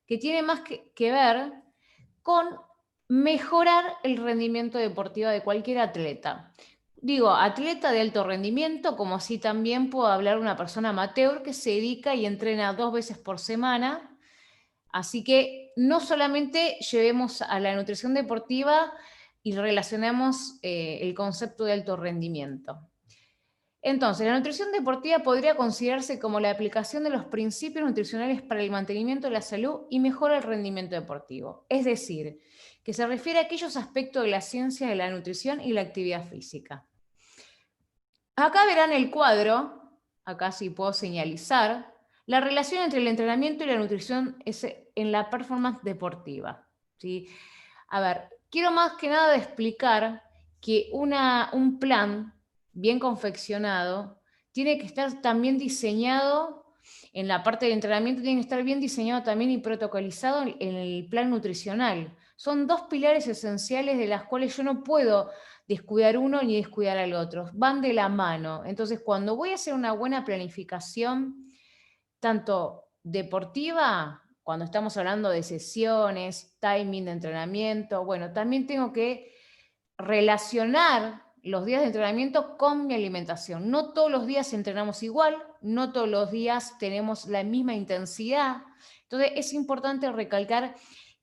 que tiene más que ver con mejorar el rendimiento deportivo de cualquier atleta. Digo, atleta de alto rendimiento, como así también puedo hablar de una persona amateur que se dedica y entrena 2 veces por semana. Así que no solamente llevemos a la nutrición deportiva y relacionemos el concepto de alto rendimiento. Entonces, la nutrición deportiva podría considerarse como la aplicación de los principios nutricionales para el mantenimiento de la salud y mejora el rendimiento deportivo. Es decir, que se refiere a aquellos aspectos de la ciencia de la nutrición y la actividad física. Acá verán el cuadro, acá sí puedo señalizar, la relación entre el entrenamiento y la nutrición es en la performance deportiva, ¿sí? A ver, quiero más que nada explicar que un plan bien confeccionado tiene que estar también diseñado, en la parte del entrenamiento tiene que estar bien diseñado también y protocolizado en el plan nutricional. Son dos pilares esenciales de las cuales yo no puedo descuidar uno ni descuidar al otro, van de la mano. Entonces, cuando voy a hacer una buena planificación, tanto deportiva, cuando estamos hablando de sesiones, timing de entrenamiento, bueno, también tengo que relacionar los días de entrenamiento con mi alimentación. No todos los días entrenamos igual, no todos los días tenemos la misma intensidad. Entonces es importante recalcar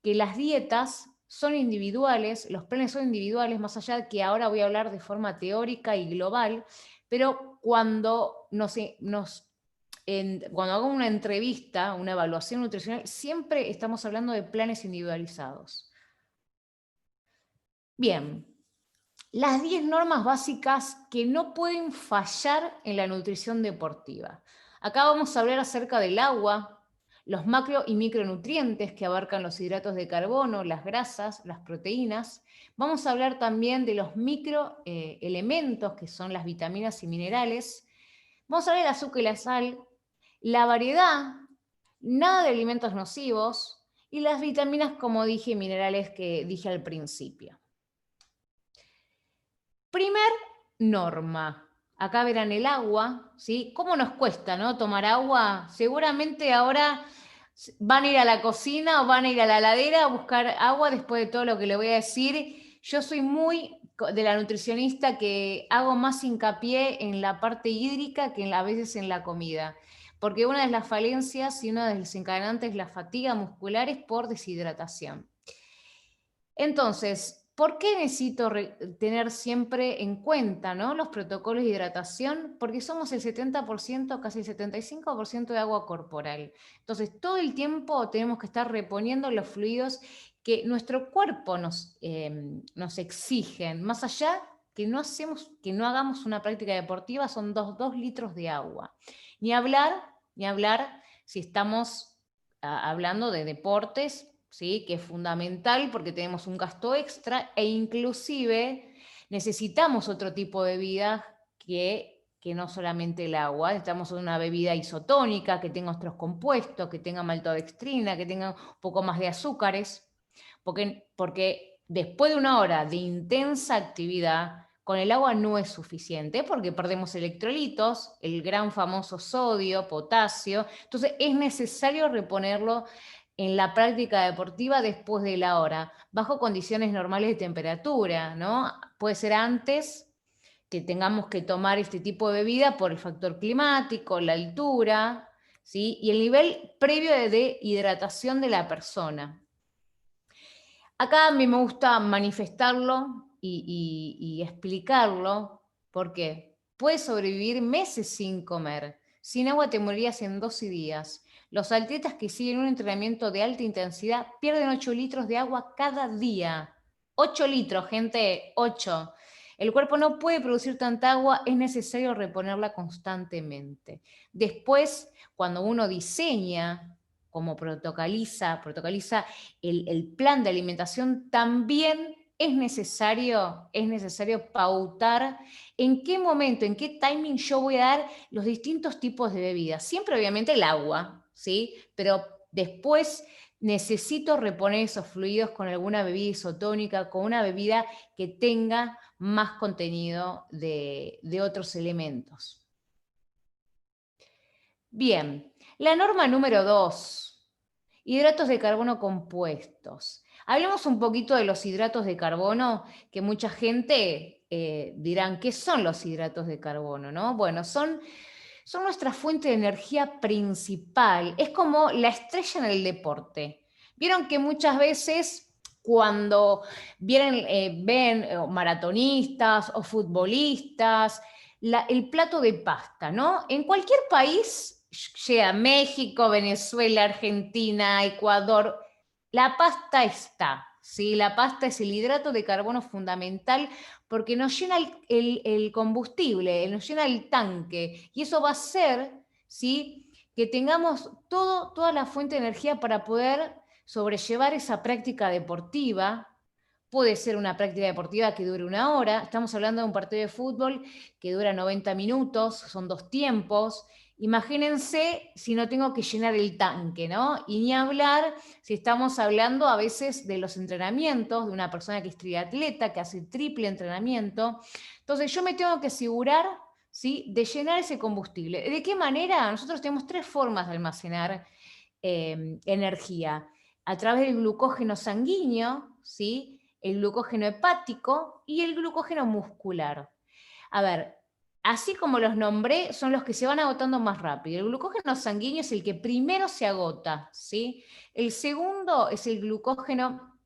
que las dietas son individuales, los planes son individuales, más allá de que ahora voy a hablar de forma teórica y global, pero cuando cuando hago una entrevista, una evaluación nutricional, siempre estamos hablando de planes individualizados. Bien, las 10 normas básicas que no pueden fallar en la nutrición deportiva. Acá vamos a hablar acerca del agua, los macro y micronutrientes que abarcan los hidratos de carbono, las grasas, las proteínas. Vamos a hablar también de los microelementos que son las vitaminas y minerales. Vamos a hablar del azúcar y la sal, la variedad, nada de alimentos nocivos y las vitaminas, como dije, minerales que dije al principio. Primer norma. Acá verán el agua, ¿sí? ¿Cómo nos cuesta, no? Tomar agua. Seguramente ahora van a ir a la cocina o van a ir a la heladera a buscar agua después de todo lo que le voy a decir. Yo soy muy de la nutricionista que hago más hincapié en la parte hídrica que a veces en la comida. Porque una de las falencias y una de los desencadenantes es la fatiga muscular es por deshidratación. Entonces, ¿por qué necesito tener siempre en cuenta, ¿no?, los protocolos de hidratación? Porque somos el 70%, casi el 75% de agua corporal. Entonces, todo el tiempo tenemos que estar reponiendo los fluidos que nuestro cuerpo nos exigen. Más allá que no hagamos una práctica deportiva, son 2 litros de agua. Ni hablar si estamos hablando de deportes, ¿sí?, que es fundamental porque tenemos un gasto extra e inclusive necesitamos otro tipo de bebida que no solamente el agua. Necesitamos una bebida isotónica que tenga otros compuestos, que tenga maltodextrina, que tenga un poco más de azúcares, porque después de una hora de intensa actividad, con el agua no es suficiente porque perdemos electrolitos, el gran famoso sodio, potasio. Entonces es necesario reponerlo en la práctica deportiva después de la hora, bajo condiciones normales de temperatura, ¿no? Puede ser antes que tengamos que tomar este tipo de bebida por el factor climático, la altura, ¿sí?, y el nivel previo de hidratación de la persona. Acá a mí me gusta manifestarlo y explicarlo, porque puedes sobrevivir meses sin comer. Sin agua te morirías en 12 días. Los atletas que siguen un entrenamiento de alta intensidad pierden 8 litros de agua cada día. 8 litros, gente, 8. El cuerpo no puede producir tanta agua, es necesario reponerla constantemente. Después, cuando uno diseña, como protocoliza el plan de alimentación, también es necesario pautar en qué momento, en qué timing yo voy a dar los distintos tipos de bebidas. Siempre obviamente el agua, ¿sí? Pero después necesito reponer esos fluidos con alguna bebida isotónica, con una bebida que tenga más contenido de otros elementos. Bien, la norma número 2. Hidratos de carbono compuestos. Hablemos un poquito de los hidratos de carbono, que mucha gente dirán, ¿qué son los hidratos de carbono? ¿No? Bueno, son nuestra fuente de energía principal. Es como la estrella en el deporte. Vieron que muchas veces cuando ven maratonistas o futbolistas, el plato de pasta, ¿no? En cualquier país, sea México, Venezuela, Argentina, Ecuador, la pasta está, ¿sí? La pasta es el hidrato de carbono fundamental porque nos llena el combustible, nos llena el tanque, y eso va a hacer, ¿sí?, que tengamos toda la fuente de energía para poder sobrellevar esa práctica deportiva. Puede ser una práctica deportiva que dure 1 hora, estamos hablando de un partido de fútbol que dura 90 minutos, son 2 tiempos. Imagínense si no tengo que llenar el tanque, ¿no? Y ni hablar si estamos hablando a veces de los entrenamientos de una persona que es triatleta, que hace triple entrenamiento. Entonces yo me tengo que asegurar, ¿sí?, de llenar ese combustible. ¿De qué manera? Nosotros tenemos 3 formas de almacenar energía. A través del glucógeno sanguíneo, ¿sí?, el glucógeno hepático y el glucógeno muscular. A ver, así como los nombré, son los que se van agotando más rápido. El glucógeno sanguíneo es el que primero se agota, ¿sí? El segundo es el glucógeno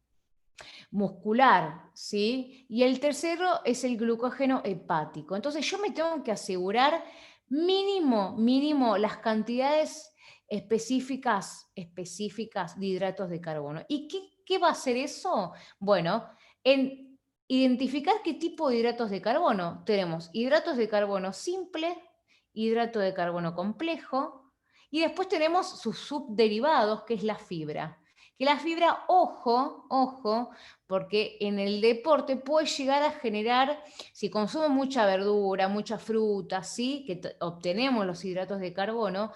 muscular, ¿sí? Y el tercero es el glucógeno hepático. Entonces yo me tengo que asegurar mínimo las cantidades específicas de hidratos de carbono. ¿Y qué va a hacer eso? Bueno, en identificar qué tipo de hidratos de carbono. Tenemos hidratos de carbono simple, hidrato de carbono complejo, y después tenemos sus subderivados, que es la fibra. Que la fibra, ojo, porque en el deporte puede llegar a generar, si consumo mucha verdura, mucha fruta, ¿sí?, que obtenemos los hidratos de carbono,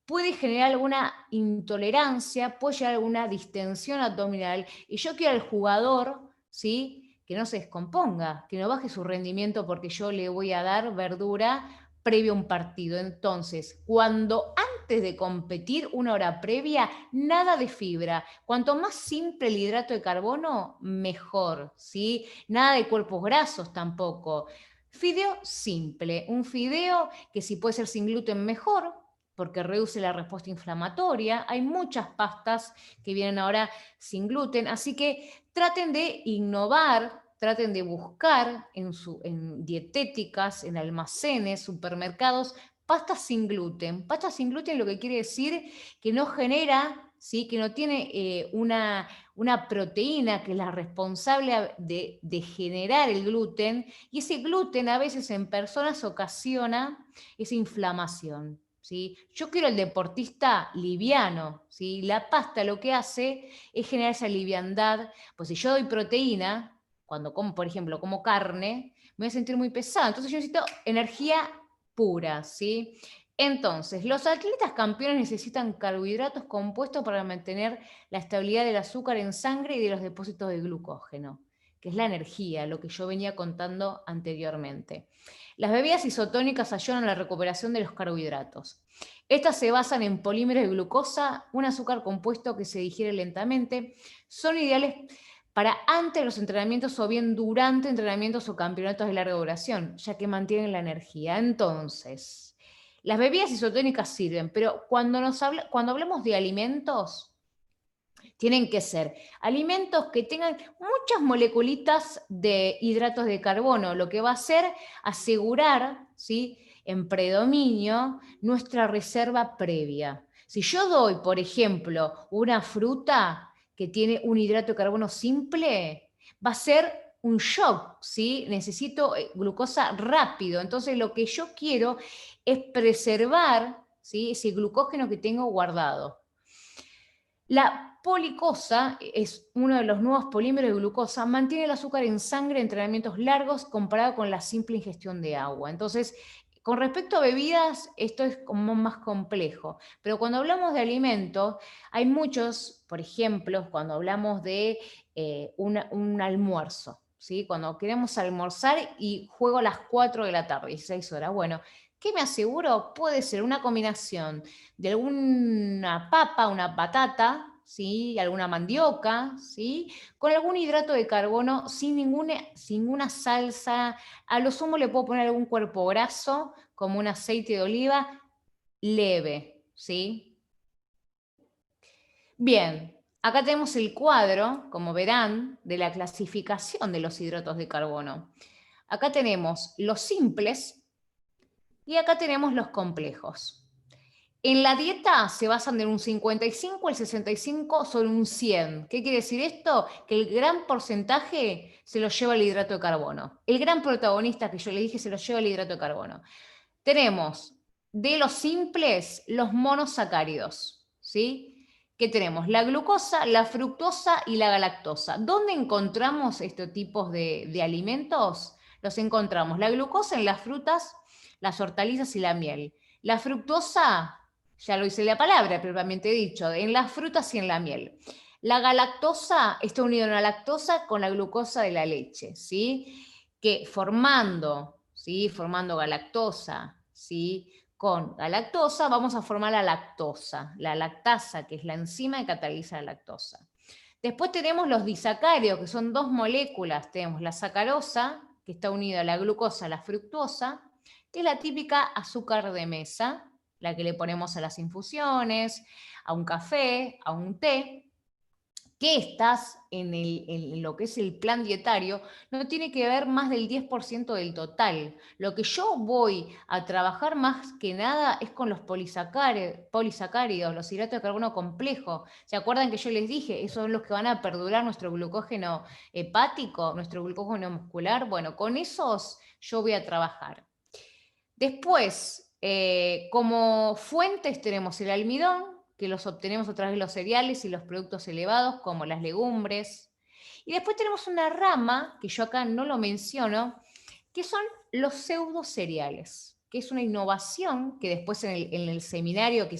puede generar alguna intolerancia, puede llegar a alguna distensión abdominal, y yo quiero al jugador, ¿sí?, que no se descomponga, que no baje su rendimiento porque yo le voy a dar verdura previo a un partido. Entonces, cuando antes de competir, 1 hora previa, nada de fibra. Cuanto más simple el hidrato de carbono, mejor, ¿sí? Nada de cuerpos grasos tampoco. Fideo simple, un fideo que si puede ser sin gluten mejor, porque reduce la respuesta inflamatoria. Hay muchas pastas que vienen ahora sin gluten, así que traten de innovar, traten de buscar en dietéticas, en almacenes, supermercados, pastas sin gluten. Pasta sin gluten lo que quiere decir que no genera, ¿sí?, que no tiene una proteína que es la responsable de generar el gluten, y ese gluten a veces en personas ocasiona esa inflamación. ¿Sí? Yo quiero el deportista liviano, ¿sí? La pasta lo que hace es generar esa liviandad, pues si yo doy proteína, cuando como, por ejemplo, como carne, me voy a sentir muy pesado, entonces yo necesito energía pura, ¿sí? Entonces, los atletas campeones necesitan carbohidratos compuestos para mantener la estabilidad del azúcar en sangre y de los depósitos de glucógeno, que es la energía, lo que yo venía contando anteriormente. Las bebidas isotónicas ayudan a la recuperación de los carbohidratos. Estas se basan en polímeros de glucosa, un azúcar compuesto que se digiere lentamente. Son ideales para antes de los entrenamientos o bien durante entrenamientos o campeonatos de larga duración, ya que mantienen la energía. Entonces, las bebidas isotónicas sirven, pero cuando hablamos de alimentos, tienen que ser alimentos que tengan muchas moleculitas de hidratos de carbono, lo que va a hacer asegurar, ¿sí?, en predominio nuestra reserva previa. Si yo doy, por ejemplo, una fruta que tiene un hidrato de carbono simple, va a ser un shock, ¿sí? Necesito glucosa rápido. Entonces lo que yo quiero es preservar, ¿sí?, ese glucógeno que tengo guardado. La policosa es uno de los nuevos polímeros de glucosa, mantiene el azúcar en sangre en entrenamientos largos comparado con la simple ingestión de agua. Entonces, con respecto a bebidas, esto es como más complejo, pero cuando hablamos de alimentos, hay muchos, por ejemplo, cuando hablamos de un almuerzo, ¿sí? Cuando queremos almorzar y juego a las 4 de la tarde, 16 horas, bueno, ¿qué me aseguro? Puede ser una combinación de alguna papa, una patata, ¿sí? Alguna mandioca, ¿sí? Con algún hidrato de carbono, sin ninguna salsa. A lo sumo le puedo poner algún cuerpo graso, como un aceite de oliva, leve, ¿sí? Bien, acá tenemos el cuadro, como verán, de la clasificación de los hidratos de carbono. Acá tenemos los simples y acá tenemos los complejos. En la dieta se basan en un 55, el 65 sobre un 100. ¿Qué quiere decir esto? Que el gran porcentaje se lo lleva el hidrato de carbono. El gran protagonista que yo le dije se lo lleva el hidrato de carbono. Tenemos de los simples los monosacáridos, ¿sí? ¿Qué tenemos? La glucosa, la fructosa y la galactosa. ¿Dónde encontramos estos tipos de alimentos? Los encontramos la glucosa en las frutas, las hortalizas y la miel. La fructosa, ya lo dice la palabra, propiamente dicho, en las frutas y en la miel. La galactosa está unida a una lactosa con la glucosa de la leche, ¿sí? Que formando galactosa, ¿sí? Con galactosa vamos a formar la lactasa, que es la enzima que cataliza la lactosa. Después tenemos los disacáridos, que son dos moléculas. Tenemos la sacarosa, que está unida a la glucosa, a la fructosa, que es la típica azúcar de mesa, la que le ponemos a las infusiones, a un café, a un té, que estas, en lo que es el plan dietario, no tiene que ver más del 10% del total. Lo que yo voy a trabajar más que nada es con los polisacáridos, los hidratos de carbono complejo. ¿Se acuerdan que yo les dije? Esos son los que van a perdurar nuestro glucógeno hepático, nuestro glucógeno muscular. Bueno, con esos yo voy a trabajar. Después, como fuentes tenemos el almidón, que los obtenemos a través de los cereales y los productos elevados, como las legumbres. Y después tenemos una rama, que yo acá no lo menciono, que son los pseudocereales, que es una innovación que después en el seminario que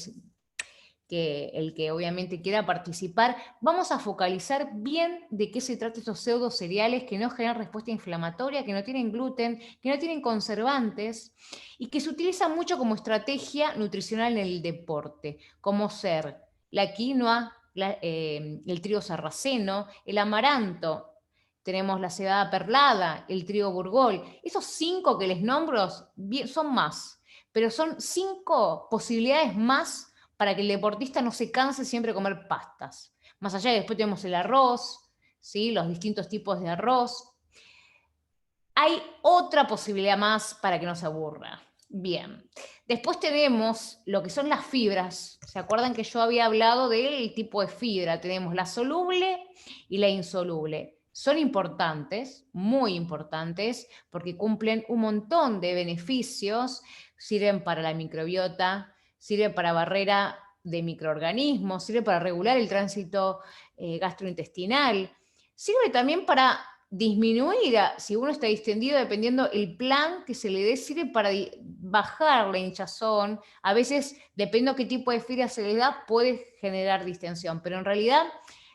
el que obviamente quiera participar, vamos a focalizar bien de qué se trata estos pseudo cereales que no generan respuesta inflamatoria, que no tienen gluten, que no tienen conservantes y que se utilizan mucho como estrategia nutricional en el deporte, como ser la quinoa, el trigo sarraceno, el amaranto, tenemos la cebada perlada, el trigo burgol. Esos 5 que les nombro son más, pero son 5 posibilidades más para que el deportista no se canse siempre de comer pastas. Más allá de después tenemos el arroz, ¿sí? Los distintos tipos de arroz. Hay otra posibilidad más para que no se aburra. Bien. Después tenemos lo que son las fibras. ¿Se acuerdan que yo había hablado del tipo de fibra? Tenemos la soluble y la insoluble. Son importantes, muy importantes, porque cumplen un montón de beneficios, sirven para la microbiota, sirve para barrera de microorganismos, sirve para regular el tránsito gastrointestinal, sirve también para disminuir, si uno está distendido, dependiendo el plan que se le dé, sirve para bajar la hinchazón. A veces, dependiendo qué tipo de fibra se le da, puede generar distensión, pero en realidad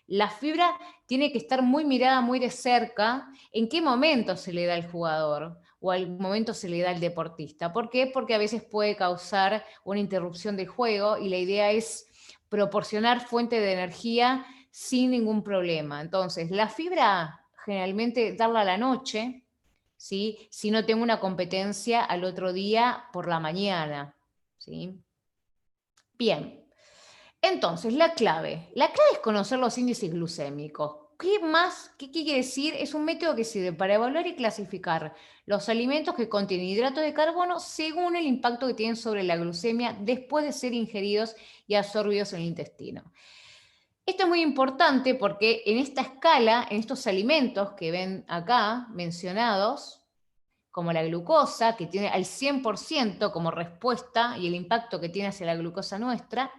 la fibra tiene que estar muy mirada, muy de cerca, en qué momento se le da al jugador o al momento se le da al deportista. ¿Por qué? Porque a veces puede causar una interrupción del juego y la idea es proporcionar fuente de energía sin ningún problema. Entonces, la fibra generalmente darla a la noche, ¿sí? Si no tengo una competencia al otro día por la mañana, ¿sí? Bien, entonces la clave es conocer los índices glucémicos. ¿Qué más? ¿Qué quiere decir? Es un método que sirve para evaluar y clasificar los alimentos que contienen hidratos de carbono según el impacto que tienen sobre la glucemia después de ser ingeridos y absorbidos en el intestino. Esto es muy importante porque en esta escala, en estos alimentos que ven acá mencionados, como la glucosa, que tiene al 100% como respuesta y el impacto que tiene hacia la glucosa nuestra,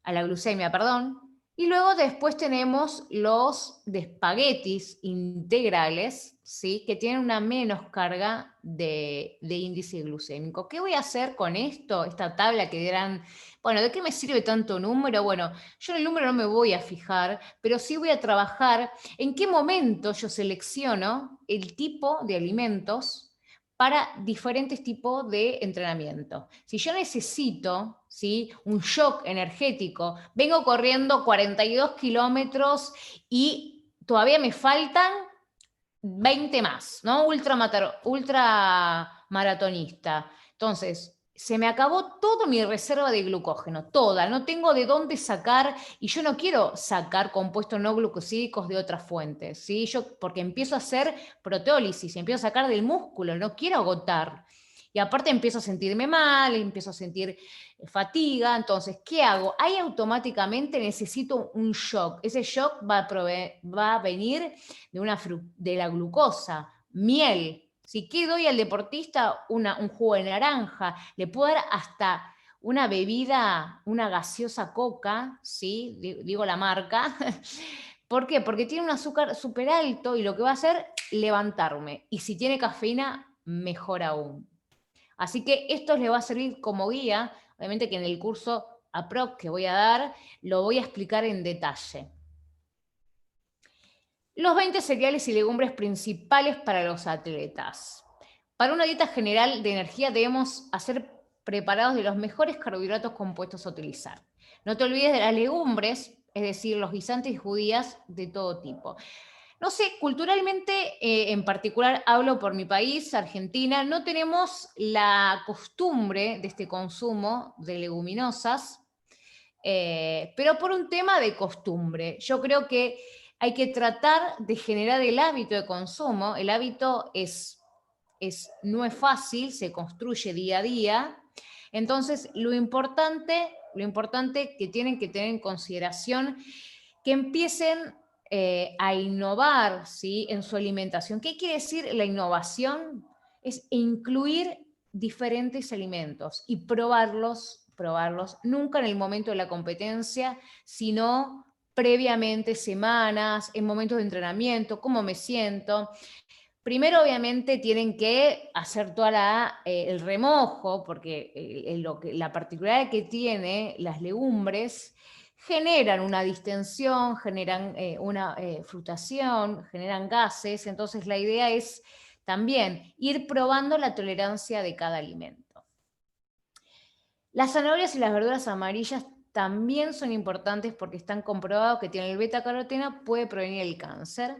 a la glucemia, perdón. Y luego después tenemos los de espaguetis integrales, ¿sí? Que tienen una menos carga de índice glucémico. ¿Qué voy a hacer con esto? Esta tabla que dirán, bueno, ¿de qué me sirve tanto número? Bueno, yo en el número no me voy a fijar, pero sí voy a trabajar en qué momento yo selecciono el tipo de alimentos para diferentes tipos de entrenamiento. Si yo necesito, ¿sí?, un shock energético, vengo corriendo 42 kilómetros y todavía me faltan 20 más, ¿no? Ultramaratonista. Entonces, se me acabó toda mi reserva de glucógeno, toda, no tengo de dónde sacar, y yo no quiero sacar compuestos no glucosídicos de otras fuentes, ¿sí? Porque empiezo a hacer proteólisis, empiezo a sacar del músculo, no quiero agotar. Y aparte empiezo a sentirme mal, empiezo a sentir fatiga, entonces, ¿qué hago? Ahí automáticamente necesito un shock. Ese shock va a venir de la glucosa, miel. Si ¿qué doy al deportista? Un jugo de naranja, le puedo dar hasta una bebida, una gaseosa Coca, ¿sí? Digo la marca. ¿Por qué? Porque tiene un azúcar súper alto y lo que va a hacer, levantarme. Y si tiene cafeína, mejor aún. Así que esto les va a servir como guía, obviamente que en el curso APROC que voy a dar, lo voy a explicar en detalle. Los 20 cereales y legumbres principales para los atletas. Para una dieta general de energía debemos hacer preparados de los mejores carbohidratos compuestos a utilizar. No te olvides de las legumbres, es decir, los guisantes y judías de todo tipo. No sé, culturalmente, en particular hablo por mi país, Argentina, no tenemos la costumbre de este consumo de leguminosas, pero por un tema de costumbre. Yo creo que hay que tratar de generar el hábito de consumo. El hábito no es fácil, se construye día a día. Entonces, lo importante que tienen que tener en consideración, que empiecen a innovar, ¿sí?, en su alimentación. ¿Qué quiere decir la innovación? Es incluir diferentes alimentos y probarlos, nunca en el momento de la competencia, sino previamente, semanas, en momentos de entrenamiento, cómo me siento. Primero, obviamente, tienen que hacer toda el remojo, porque la particularidad que tiene las legumbres, generan una distensión, generan una fructación, generan gases, entonces la idea es también ir probando la tolerancia de cada alimento. Las zanahorias y las verduras amarillas también son importantes porque están comprobados que tienen el beta-caroteno, puede prevenir el cáncer.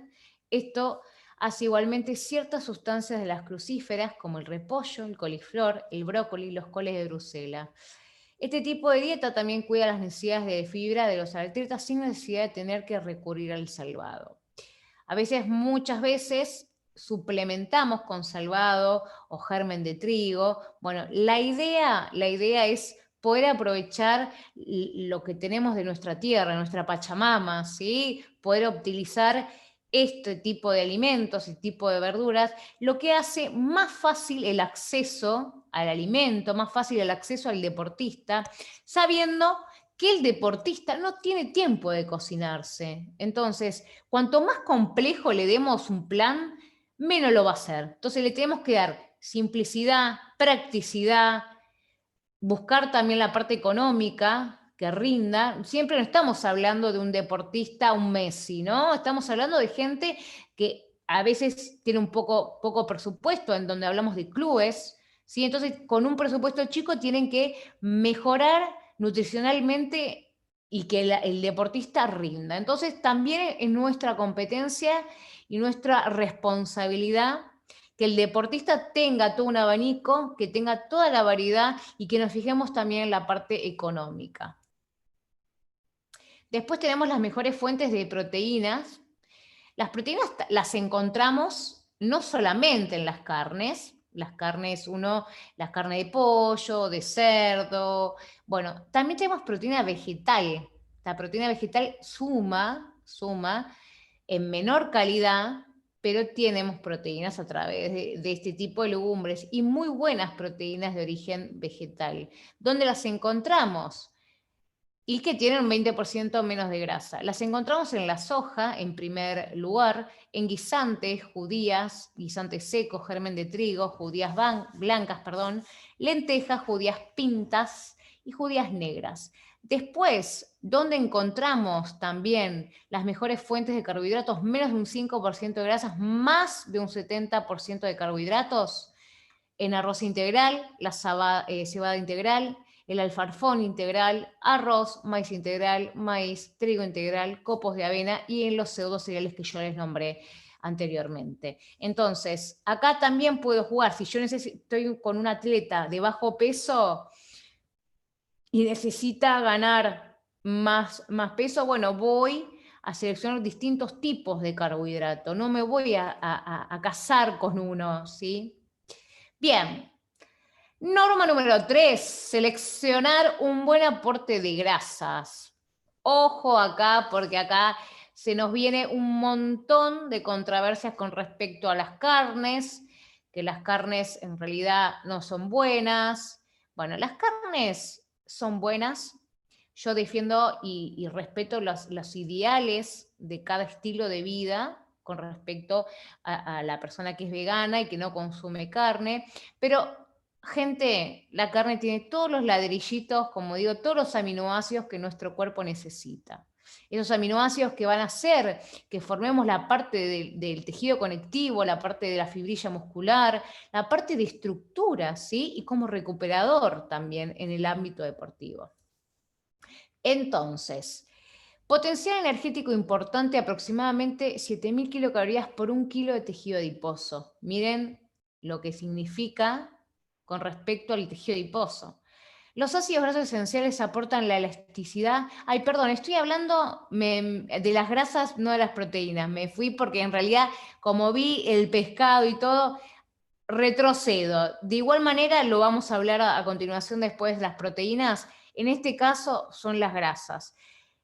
Esto hace igualmente ciertas sustancias de las crucíferas, como el repollo, el coliflor, el brócoli, los coles de Bruselas. Este tipo de dieta también cuida las necesidades de fibra de los atletas sin necesidad de tener que recurrir al salvado. Muchas veces, suplementamos con salvado o germen de trigo. Bueno, la idea es poder aprovechar lo que tenemos de nuestra tierra, nuestra Pachamama, ¿sí? Poder utilizar este tipo de alimentos, este tipo de verduras, lo que hace más fácil el acceso al alimento, más fácil el acceso al deportista, sabiendo que el deportista no tiene tiempo de cocinarse. Entonces, cuanto más complejo le demos un plan, menos lo va a hacer. Entonces le tenemos que dar simplicidad, practicidad, buscar también la parte económica que rinda. Siempre no estamos hablando de un deportista, un Messi, ¿no? Estamos hablando de gente que a veces tiene un poco presupuesto, en donde hablamos de clubes, ¿sí? Entonces, con un presupuesto chico tienen que mejorar nutricionalmente y que el deportista rinda. Entonces, también es nuestra competencia y nuestra responsabilidad que el deportista tenga todo un abanico, que tenga toda la variedad y que nos fijemos también en la parte económica. Después tenemos las mejores fuentes de proteínas. Las proteínas las encontramos no solamente en las carnes de pollo, de cerdo, bueno, también tenemos proteína vegetal. La proteína vegetal suma en menor calidad, pero tenemos proteínas a través de este tipo de legumbres y muy buenas proteínas de origen vegetal. ¿Dónde las encontramos? Y que tienen un 20% menos de grasa. Las encontramos en la soja, en primer lugar, en guisantes, judías, guisantes secos, germen de trigo, judías blancas, lentejas, judías pintas y judías negras. Después, ¿dónde encontramos también las mejores fuentes de carbohidratos? Menos de un 5% de grasas, más de un 70% de carbohidratos. en arroz integral, la cebada integral, el alfarfón integral, arroz, maíz integral, maíz, trigo integral, copos de avena y en los pseudo cereales que yo les nombré anteriormente. Entonces, acá también puedo jugar, si yo estoy con un atleta de bajo peso y necesita ganar más peso, bueno, voy a seleccionar distintos tipos de carbohidrato, no me voy a casar con uno, ¿sí? Bien, norma número 3, seleccionar un buen aporte de grasas. Ojo acá, porque acá se nos viene un montón de controversias con respecto a las carnes, que las carnes en realidad no son buenas. Bueno, las carnes son buenas. Yo defiendo y respeto los ideales de cada estilo de vida con respecto a la persona que es vegana y que no consume carne, pero gente, la carne tiene todos los ladrillitos, como digo, todos los aminoácidos que nuestro cuerpo necesita. Esos aminoácidos que van a hacer que formemos la parte del tejido conectivo, la parte de la fibrilla muscular, la parte de estructura, ¿sí? Y como recuperador también en el ámbito deportivo. Entonces, potencial energético importante, aproximadamente 7.000 kilocalorías por 1 kilo de tejido adiposo. Miren lo que significa con respecto al tejido adiposo. Los ácidos grasos esenciales aportan la elasticidad. Ay, perdón, estoy hablando de las grasas, no de las proteínas. Me fui porque en realidad, como vi el pescado y todo, retrocedo. De igual manera, lo vamos a hablar a continuación después de las proteínas. En este caso, son las grasas.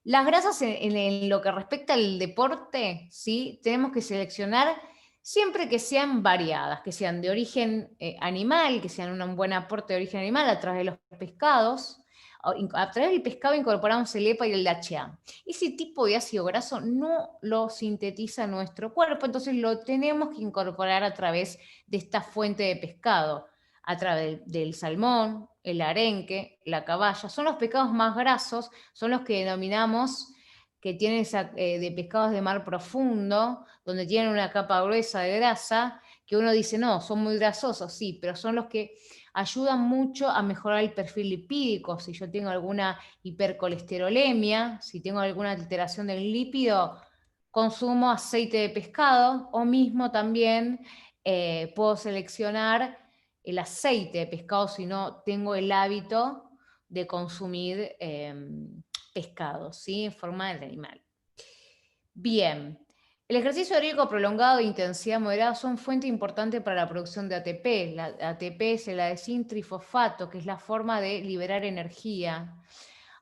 Las grasas en lo que respecta al deporte, ¿sí? Tenemos que seleccionar siempre que sean variadas, que sean de origen animal, que sean un buen aporte de origen animal a través de los pescados. A través del pescado incorporamos el EPA y el DHA. Ese tipo de ácido graso no lo sintetiza nuestro cuerpo, entonces lo tenemos que incorporar a través de esta fuente de pescado, a través del salmón, el arenque, la caballa. Son los pescados más grasos, son los que denominamos que tienen de pescados de mar profundo, donde tienen una capa gruesa de grasa, que uno dice, no, son muy grasosos, sí, pero son los que ayudan mucho a mejorar el perfil lipídico. Si yo tengo alguna hipercolesterolemia, si tengo alguna alteración del lípido, consumo aceite de pescado, o mismo también puedo seleccionar el aceite de pescado si no tengo el hábito de consumir pescado, ¿sí? En forma de animal. Bien, el ejercicio aeróbico prolongado de intensidad moderada son fuente importante para la producción de ATP. La ATP es el adenosín trifosfato, que es la forma de liberar energía.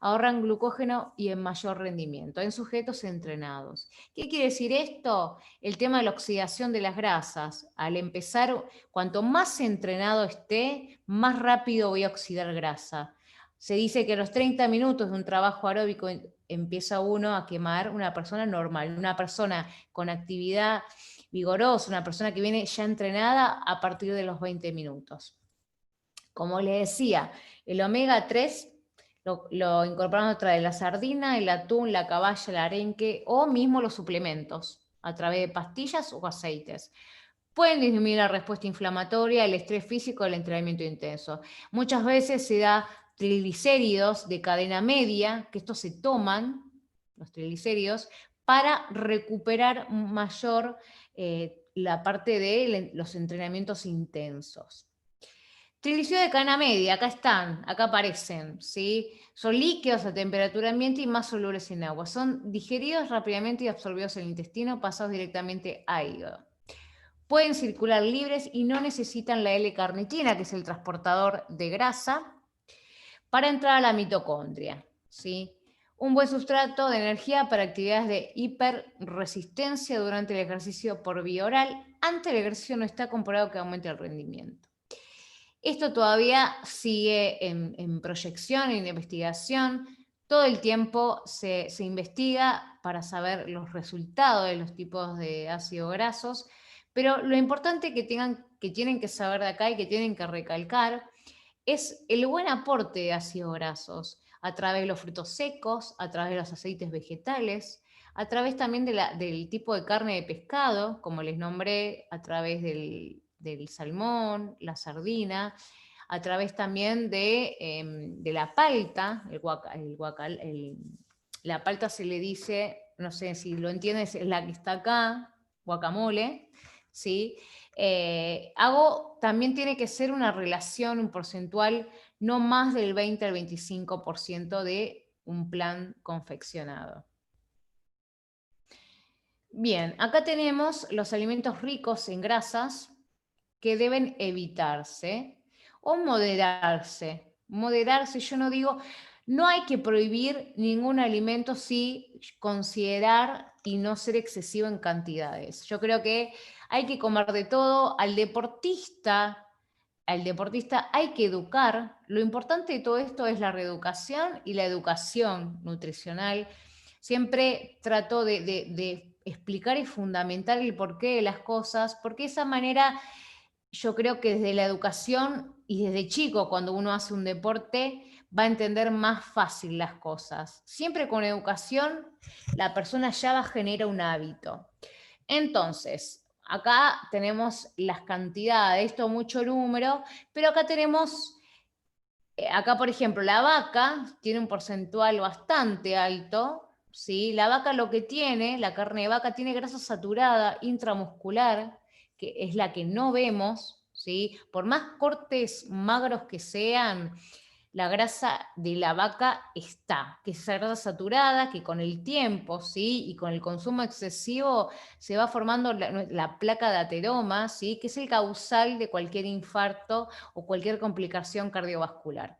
Ahorran glucógeno y en mayor rendimiento en sujetos entrenados. ¿Qué quiere decir esto? El tema de la oxidación de las grasas. Al empezar, cuanto más entrenado esté, más rápido voy a oxidar grasa. Se dice que a los 30 minutos de un trabajo aeróbico empieza uno a quemar una persona normal, una persona con actividad vigorosa, una persona que viene ya entrenada a partir de los 20 minutos. Como les decía, el omega 3 lo incorporamos a través de la sardina, el atún, la caballa, el arenque o mismo los suplementos a través de pastillas o aceites. Pueden disminuir la respuesta inflamatoria, el estrés físico, el entrenamiento intenso. Muchas veces se da triglicéridos de cadena media, que estos se toman, los triglicéridos, para recuperar mayor la parte de los entrenamientos intensos. Triglicéridos de cadena media, acá están, acá aparecen, ¿sí? Son líquidos a temperatura ambiente y más solubles en agua. Son digeridos rápidamente y absorbidos en el intestino, pasados directamente a hígado. Pueden circular libres y no necesitan la L-carnitina, que es el transportador de grasa, para entrar a la mitocondria, ¿sí? Un buen sustrato de energía para actividades de hiperresistencia durante el ejercicio por vía oral. Ante el ejercicio no está comprobado que aumente el rendimiento. Esto todavía sigue en proyección, en investigación. Todo el tiempo se investiga para saber los resultados de los tipos de ácidos grasos, pero lo importante que tienen que saber de acá y que tienen que recalcar es el buen aporte de ácidos grasos a través de los frutos secos, a través de los aceites vegetales, a través también del tipo de carne de pescado, como les nombré, a través del del salmón, la sardina, a través también de la palta, la palta se le dice, no sé si lo entiendes, es la que está acá, guacamole, ¿sí? También tiene que ser una relación, un porcentual, no más del 20 al 25% de un plan confeccionado. Bien, acá tenemos los alimentos ricos en grasas que deben evitarse o moderarse. Moderarse, yo no digo, no hay que prohibir ningún alimento, sí considerar y no ser excesivo en cantidades. Yo creo que hay que comer de todo. Al deportista hay que educar. Lo importante de todo esto es la reeducación y la educación nutricional. Siempre trato de explicar y fundamentar el porqué de las cosas, porque de esa manera yo creo que desde la educación y desde chico, cuando uno hace un deporte, va a entender más fácil las cosas. Siempre con educación, la persona ya va a generar un hábito. Entonces, acá tenemos las cantidades, esto mucho número, pero acá tenemos, acá por ejemplo, la vaca tiene un porcentual bastante alto, ¿sí? La vaca lo que tiene, la carne de vaca tiene grasa saturada intramuscular, que es la que no vemos, ¿sí? Por más cortes magros que sean, la grasa de la vaca está, que es esa grasa saturada, que con el tiempo, ¿sí? Y con el consumo excesivo se va formando la placa de ateroma, ¿sí? Que es el causal de cualquier infarto o cualquier complicación cardiovascular.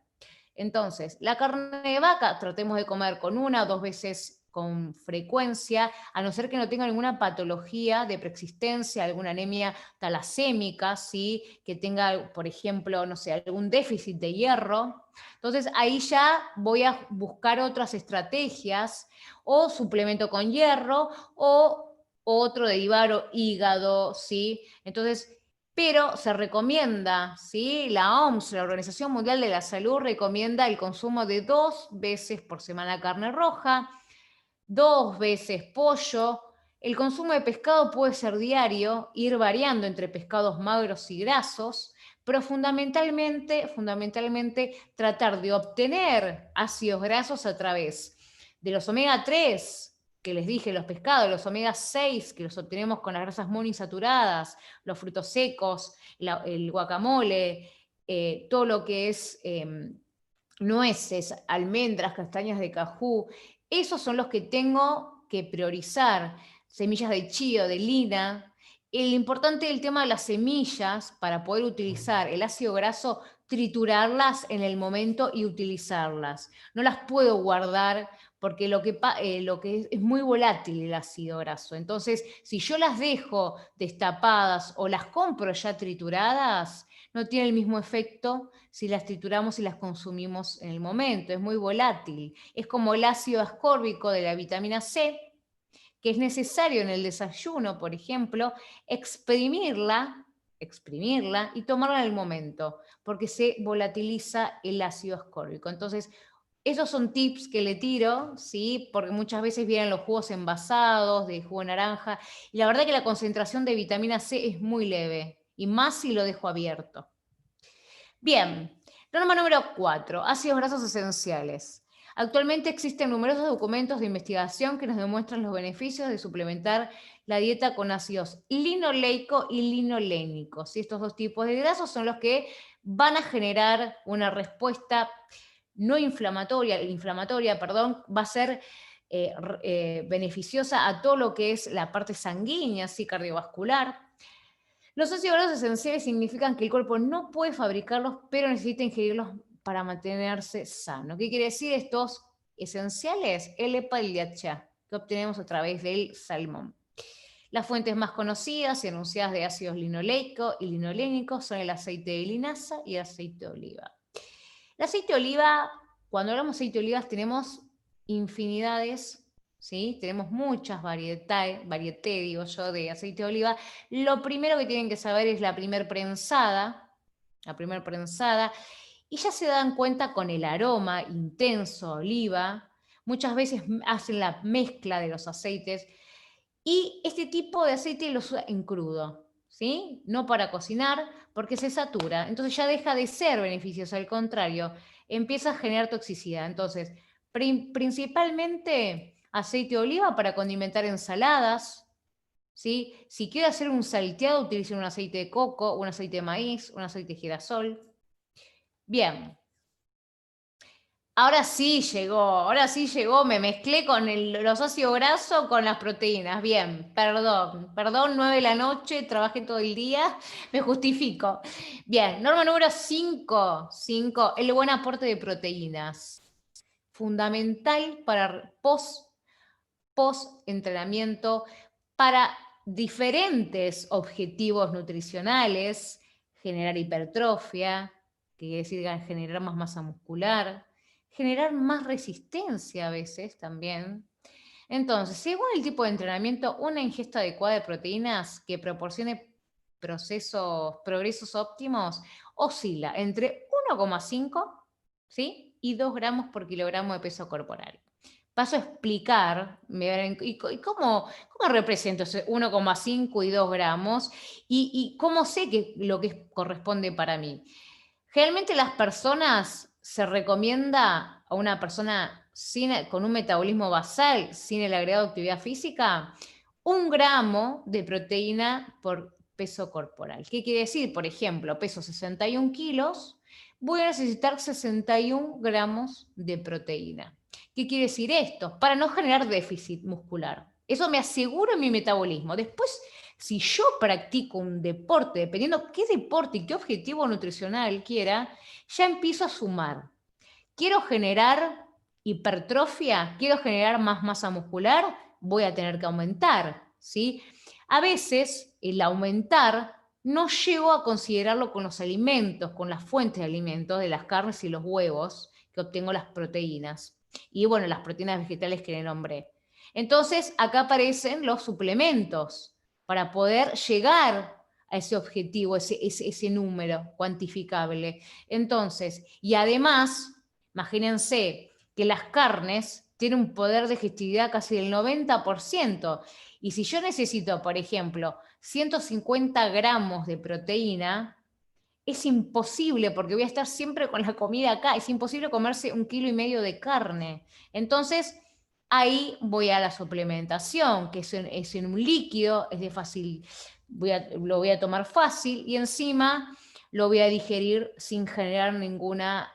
Entonces, la carne de vaca tratemos de comer con 1 o 2 veces con frecuencia, a no ser que no tenga ninguna patología de preexistencia, alguna anemia talasémica, ¿sí? Que tenga, por ejemplo, no sé, algún déficit de hierro. Entonces ahí ya voy a buscar otras estrategias, o suplemento con hierro, o otro derivado, hígado, ¿sí? Entonces, pero se recomienda, ¿sí? La OMS, la Organización Mundial de la Salud, recomienda el consumo de 2 veces por semana carne roja, 2 veces pollo. El consumo de pescado puede ser diario, ir variando entre pescados magros y grasos, pero fundamentalmente tratar de obtener ácidos grasos a través de los omega 3, que les dije, los pescados, los omega 6, que los obtenemos con las grasas monoinsaturadas, los frutos secos, el guacamole, todo lo que es nueces, almendras, castañas de cajú. Esos son los que tengo que priorizar. Semillas de chío, de lina. El importante del tema de las semillas, para poder utilizar el ácido graso, triturarlas en el momento y utilizarlas. No las puedo guardar porque lo que es muy volátil el ácido graso. Entonces, si yo las dejo destapadas o las compro ya trituradas, no tiene el mismo efecto si las trituramos y las consumimos en el momento. Es muy volátil. Es como el ácido ascórbico de la vitamina C, que es necesario en el desayuno, por ejemplo, exprimirla y tomarla en el momento, porque se volatiliza el ácido ascórbico. Entonces, esos son tips que le tiro, ¿sí? Porque muchas veces vienen los jugos envasados, de jugo de naranja, y la verdad que la concentración de vitamina C es muy leve, y más si lo dejo abierto. Bien, norma número 4, ácidos grasos esenciales. Actualmente existen numerosos documentos de investigación que nos demuestran los beneficios de suplementar la dieta con ácidos linoleico y linolénico. ¿Sí? Estos 2 tipos de grasos son los que van a generar una respuesta no inflamatoria, perdón, va a ser beneficiosa a todo lo que es la parte sanguínea, ¿sí? Cardiovascular. Los ácidos grasos esenciales significan que el cuerpo no puede fabricarlos, pero necesita ingerirlos para mantenerse sano. ¿Qué quiere decir estos esenciales? El EPA y el DHA, que obtenemos a través del salmón. Las fuentes más conocidas y anunciadas de ácidos linoleico y linolénicos son el aceite de linaza y el aceite de oliva. El aceite de oliva, cuando hablamos de aceite de oliva, tenemos infinidades, ¿sí? Tenemos muchas variedades, digo yo, de aceite de oliva. Lo primero que tienen que saber es la primer prensada, y ya se dan cuenta con el aroma intenso a oliva. Muchas veces hacen la mezcla de los aceites, y este tipo de aceite lo usa en crudo. ¿sí? No para cocinar, porque se satura. Entonces ya deja de ser beneficioso, al contrario, empieza a generar toxicidad. Entonces, principalmente aceite de oliva para condimentar ensaladas, ¿sí? Si quiere hacer un salteado, utilicen un aceite de coco, un aceite de maíz, un aceite de girasol. Bien. Ahora sí llegó, me mezclé con los ácidos grasos con las proteínas. Bien, perdón, 9 de la noche, trabajé todo el día, me justifico. Bien, norma número 5, el buen aporte de proteínas. Fundamental para post-entrenamiento, para diferentes objetivos nutricionales, generar hipertrofia, que quiere decir generar más masa muscular, generar más resistencia a veces también. Entonces, según el tipo de entrenamiento, una ingesta adecuada de proteínas que proporcione progresos óptimos oscila entre 1,5, ¿sí? y 2 gramos por kilogramo de peso corporal. Paso a explicar, ¿y cómo represento ese 1,5 y 2 gramos? ¿Y cómo sé lo que corresponde para mí? Generalmente las personas, se recomienda a una persona con un metabolismo basal, sin el agregado de actividad física, 1 gramo de proteína por peso corporal. ¿Qué quiere decir? Por ejemplo, peso 61 kilos, voy a necesitar 61 gramos de proteína. ¿Qué quiere decir esto? Para no generar déficit muscular. Eso me asegura mi metabolismo. Después, si yo practico un deporte, dependiendo qué deporte y qué objetivo nutricional quiera, ya empiezo a sumar. Quiero generar hipertrofia, quiero generar más masa muscular, voy a tener que aumentar, ¿sí? A veces el aumentar no llego a considerarlo con los alimentos, con las fuentes de alimentos, de las carnes y los huevos, que obtengo las proteínas. Y bueno, las proteínas vegetales que le nombré. Entonces, acá aparecen los suplementos para poder llegar a ese objetivo, ese número cuantificable. Entonces, y además, imagínense que las carnes tienen un poder de digestibilidad casi del 90%. Y si yo necesito, por ejemplo, 150 gramos de proteína, es imposible, porque voy a estar siempre con la comida acá, es imposible comerse 1,5 kilos de carne. Entonces, ahí voy a la suplementación, que es en un líquido, es de fácil, lo voy a tomar fácil y encima lo voy a digerir sin generar ninguna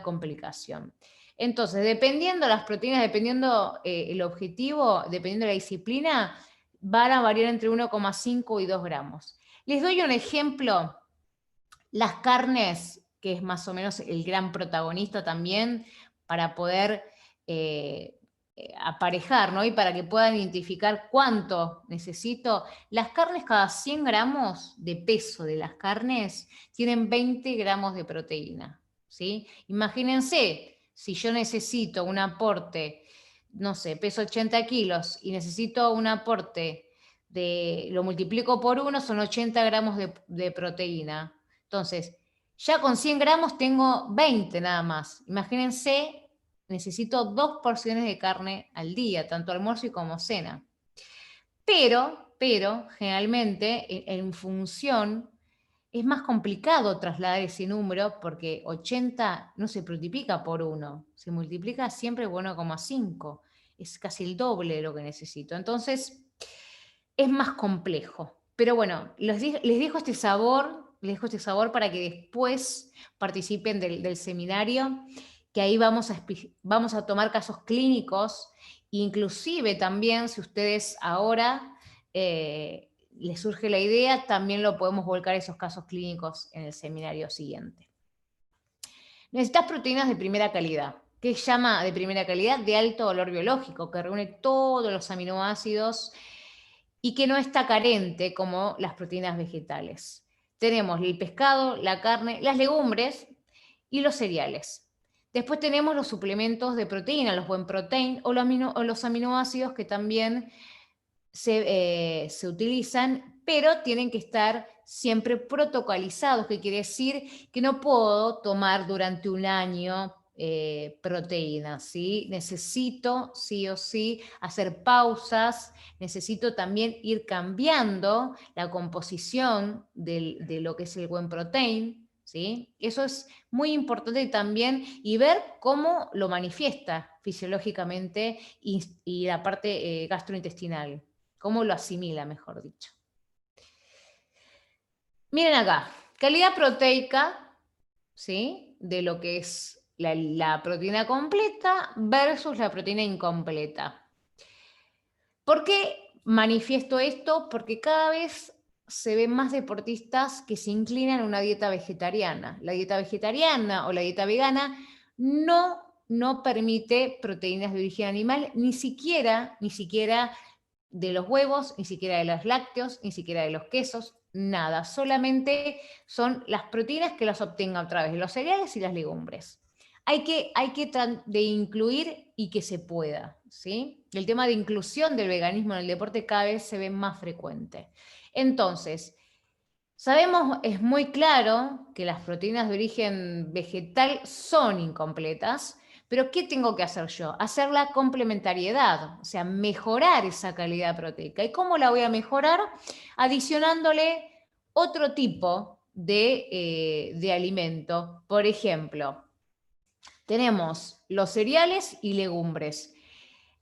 complicación. Entonces, dependiendo las proteínas, dependiendo el objetivo, dependiendo la disciplina, van a variar entre 1,5 y 2 gramos. Les doy un ejemplo. Las carnes, que es más o menos el gran protagonista también, para poder aparejar, ¿no? Y para que puedan identificar cuánto necesito. Las carnes, cada 100 gramos de peso de las carnes, tienen 20 gramos de proteína, ¿sí? Imagínense, si yo necesito un aporte, no sé, peso 80 kilos y necesito un aporte lo multiplico por 1, son 80 gramos de proteína. Entonces, ya con 100 gramos tengo 20 nada más. Imagínense, necesito 2 porciones de carne al día, tanto almuerzo y como cena. Pero generalmente en función es más complicado trasladar ese número porque 80 no se multiplica por 1, se multiplica siempre por 1,5. Es casi el doble de lo que necesito. Entonces, es más complejo. Pero bueno, les dejo este sabor para que después participen del seminario, que ahí vamos a tomar casos clínicos, inclusive también si ustedes ahora les surge la idea, también lo podemos volcar esos casos clínicos en el seminario siguiente. Necesitas proteínas de primera calidad. ¿Qué se llama de primera calidad? De alto valor biológico, que reúne todos los aminoácidos y que no está carente como las proteínas vegetales. Tenemos el pescado, la carne, las legumbres y los cereales. Después tenemos los suplementos de proteína, los buen protein o los aminoácidos que también se utilizan, pero tienen que estar siempre protocolizados, que quiere decir que no puedo tomar durante un año proteínas, ¿sí? Necesito sí o sí hacer pausas, necesito también ir cambiando la composición de lo que es el whey protein, ¿sí? Eso es muy importante también y ver cómo lo manifiesta fisiológicamente y la parte gastrointestinal, cómo lo asimila, mejor dicho. Miren acá, calidad proteica, ¿sí? De lo que es la proteína completa versus la proteína incompleta. ¿Por qué manifiesto esto? Porque cada vez se ven más deportistas que se inclinan a una dieta vegetariana. La dieta vegetariana o la dieta vegana no permite proteínas de origen animal, ni siquiera de los huevos, ni siquiera de los lácteos, ni siquiera de los quesos, nada. Solamente son las proteínas que las obtenga a través de los cereales y las legumbres. Hay que de incluir y que se pueda, ¿sí? El tema de inclusión del veganismo en el deporte cada vez se ve más frecuente. Entonces, sabemos, es muy claro que las proteínas de origen vegetal son incompletas, pero ¿qué tengo que hacer yo? Hacer la complementariedad, o sea, mejorar esa calidad proteica. ¿Y cómo la voy a mejorar? Adicionándole otro tipo de alimento. Por ejemplo, tenemos los cereales y legumbres.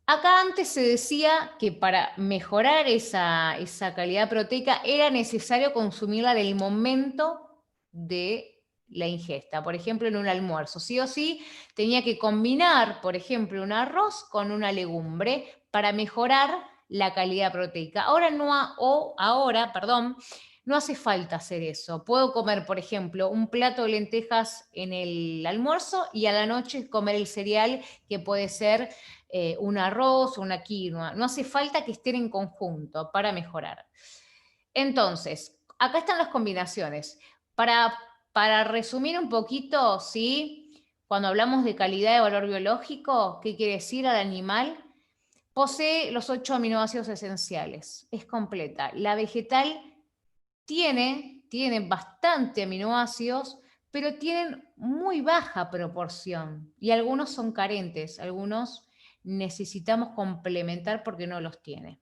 Acá antes se decía que para mejorar esa calidad proteica era necesario consumirla en el momento de la ingesta. Por ejemplo, en un almuerzo. Sí o sí, tenía que combinar, por ejemplo, un arroz con una legumbre para mejorar la calidad proteica. No hace falta hacer eso. Puedo comer, por ejemplo, un plato de lentejas en el almuerzo y a la noche comer el cereal, que puede ser un arroz o una quinoa. No hace falta que estén en conjunto para mejorar. Entonces, acá están las combinaciones. Para resumir un poquito, ¿sí? Cuando hablamos de calidad de valor biológico, ¿qué quiere decir al animal? Posee los 8 aminoácidos esenciales. Es completa. La vegetal tiene bastante aminoácidos, pero tienen muy baja proporción y algunos son carentes, algunos necesitamos complementar porque no los tiene.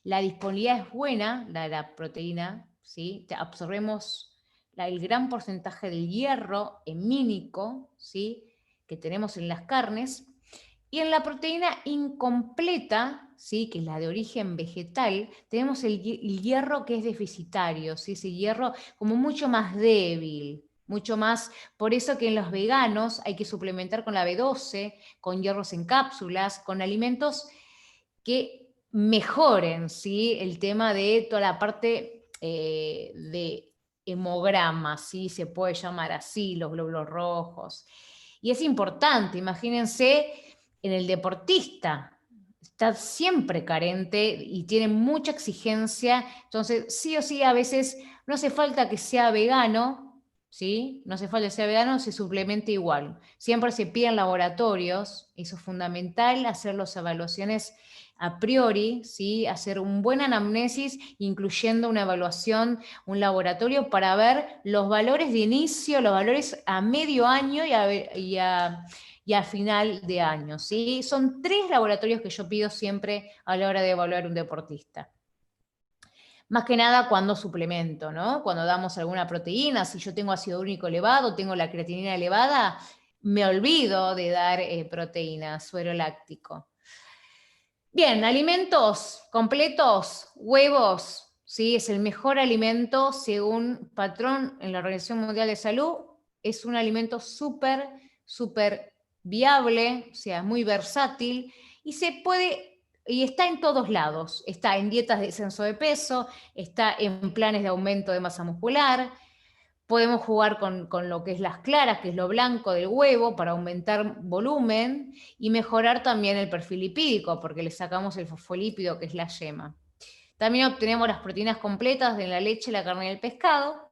La disponibilidad es buena, la de la proteína, ¿sí? Absorbemos el gran porcentaje del hierro hemínico, ¿sí? Que tenemos en las carnes. Y en la proteína incompleta, ¿sí? Que es la de origen vegetal, tenemos el hierro que es deficitario, ¿sí? Ese hierro como mucho más débil, mucho más, por eso que en los veganos hay que suplementar con la B12, con hierros en cápsulas, con alimentos que mejoren, ¿sí? El tema de toda la parte de hemograma, ¿sí? Se puede llamar así, los glóbulos rojos. Y es importante, imagínense en el deportista, está siempre carente y tiene mucha exigencia, entonces sí o sí a veces no hace falta que sea vegano, ¿sí? No hace falta que sea vegano, se suplemente igual. Siempre se piden laboratorios, eso es fundamental, hacer las evaluaciones a priori, ¿sí? Hacer un buen anamnesis, incluyendo una evaluación, un laboratorio para ver los valores de inicio, los valores a medio año y a final de año, ¿sí? Son 3 laboratorios que yo pido siempre a la hora de evaluar un deportista. Más que nada cuando suplemento, ¿no? Cuando damos alguna proteína, si yo tengo ácido úrico elevado, tengo la creatinina elevada, me olvido de dar proteína, suero láctico. Bien, alimentos completos, huevos, ¿sí? Es el mejor alimento según patrón en la Organización Mundial de Salud. Es un alimento súper viable, o sea, muy versátil y y está en todos lados. Está en dietas de descenso de peso, está en planes de aumento de masa muscular. Podemos jugar con lo que es las claras, que es lo blanco del huevo, para aumentar volumen y mejorar también el perfil lipídico, porque le sacamos el fosfolípido, que es la yema. También obtenemos las proteínas completas de la leche, la carne y el pescado.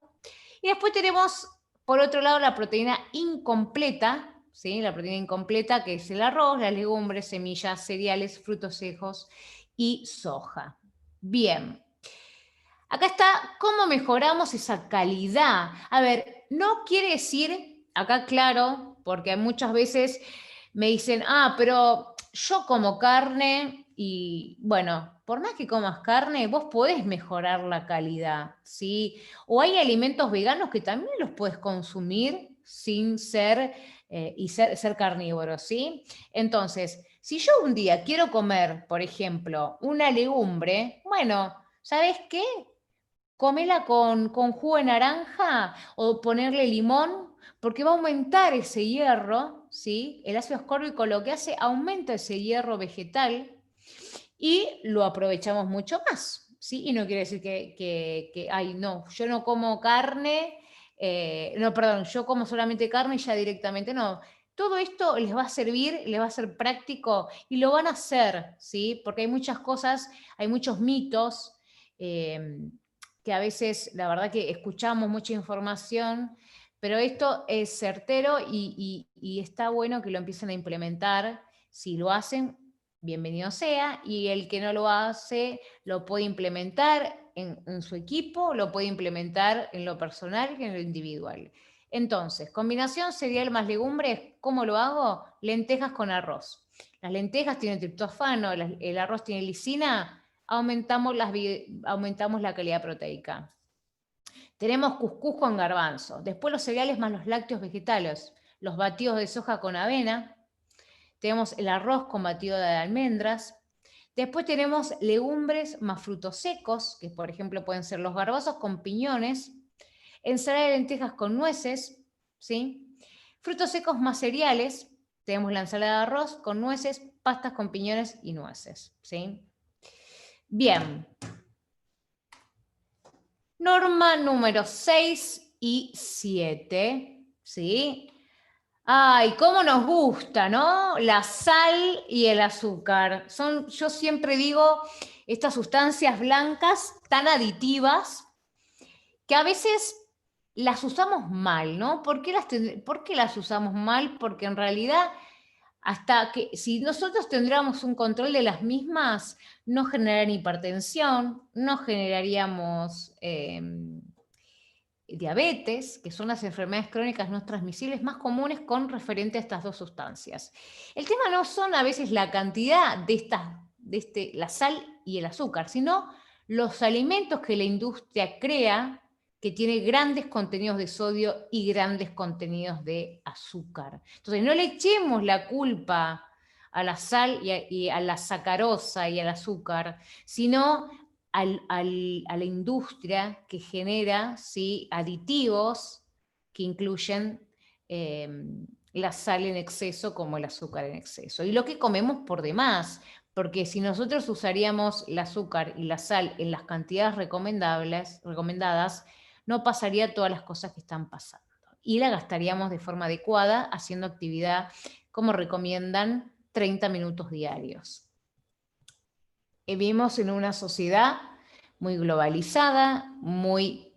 Y después tenemos, por otro lado, la proteína incompleta, ¿sí? La proteína incompleta, que es el arroz, las legumbres, semillas, cereales, frutos secos y soja. Bien. Acá está cómo mejoramos esa calidad. A ver, no quiere decir, acá claro, porque muchas veces me dicen, pero yo como carne y bueno, por más que comas carne, vos podés mejorar la calidad, ¿sí? O hay alimentos veganos que también los puedes consumir sin ser, ser carnívoro, ¿sí? Entonces, si yo un día quiero comer, por ejemplo, una legumbre, bueno, ¿sabes qué? Comela con jugo de naranja o ponerle limón, porque va a aumentar ese hierro, ¿sí? El ácido ascórbico lo que hace, aumenta ese hierro vegetal y lo aprovechamos mucho más, ¿sí? Y no quiere decir ay, no, yo no como carne, no, perdón, yo como solamente carne y ya directamente no. Todo esto les va a servir, les va a ser práctico y lo van a hacer, ¿sí? Porque hay muchas cosas, hay muchos mitos, que a veces, la verdad que escuchamos mucha información, pero esto es certero y está bueno que lo empiecen a implementar. Si lo hacen, bienvenido sea, y el que no lo hace lo puede implementar en su equipo, lo puede implementar en lo personal y en lo individual. Entonces, combinación cereal más legumbres, ¿cómo lo hago? Lentejas con arroz. Las lentejas tienen triptófano, el arroz tiene lisina, aumentamos la calidad proteica. Tenemos cuscús con garbanzo. Después los cereales más los lácteos vegetales, los batidos de soja con avena. Tenemos el arroz con batido de almendras. Después tenemos legumbres más frutos secos, que por ejemplo pueden ser los garbanzos con piñones. Ensalada de lentejas con nueces, ¿sí? Frutos secos más cereales. Tenemos la ensalada de arroz con nueces, pastas con piñones y nueces, ¿sí? Bien. Norma número 6 y 7, ¿sí? Ay, cómo nos gusta, ¿no? La sal y el azúcar. Yo siempre digo, estas sustancias blancas tan aditivas que a veces las usamos mal, ¿no? ¿Por qué las usamos mal? Porque en realidad, hasta que si nosotros tendríamos un control de las mismas, no generarían hipertensión, no generaríamos diabetes, que son las enfermedades crónicas no transmisibles más comunes con referente a estas dos sustancias. El tema no son a veces la cantidad de la sal y el azúcar, sino los alimentos que la industria crea que tiene grandes contenidos de sodio y grandes contenidos de azúcar. Entonces, no le echemos la culpa a la sal y a la sacarosa y al azúcar, sino a la industria que genera, ¿sí?, aditivos que incluyen la sal en exceso como el azúcar en exceso. Y lo que comemos por demás, porque si nosotros usaríamos el azúcar y la sal en las cantidades recomendadas, no pasaría todas las cosas que están pasando. Y la gastaríamos de forma adecuada haciendo actividad como recomiendan 30 minutos diarios. Vivimos en una sociedad muy globalizada,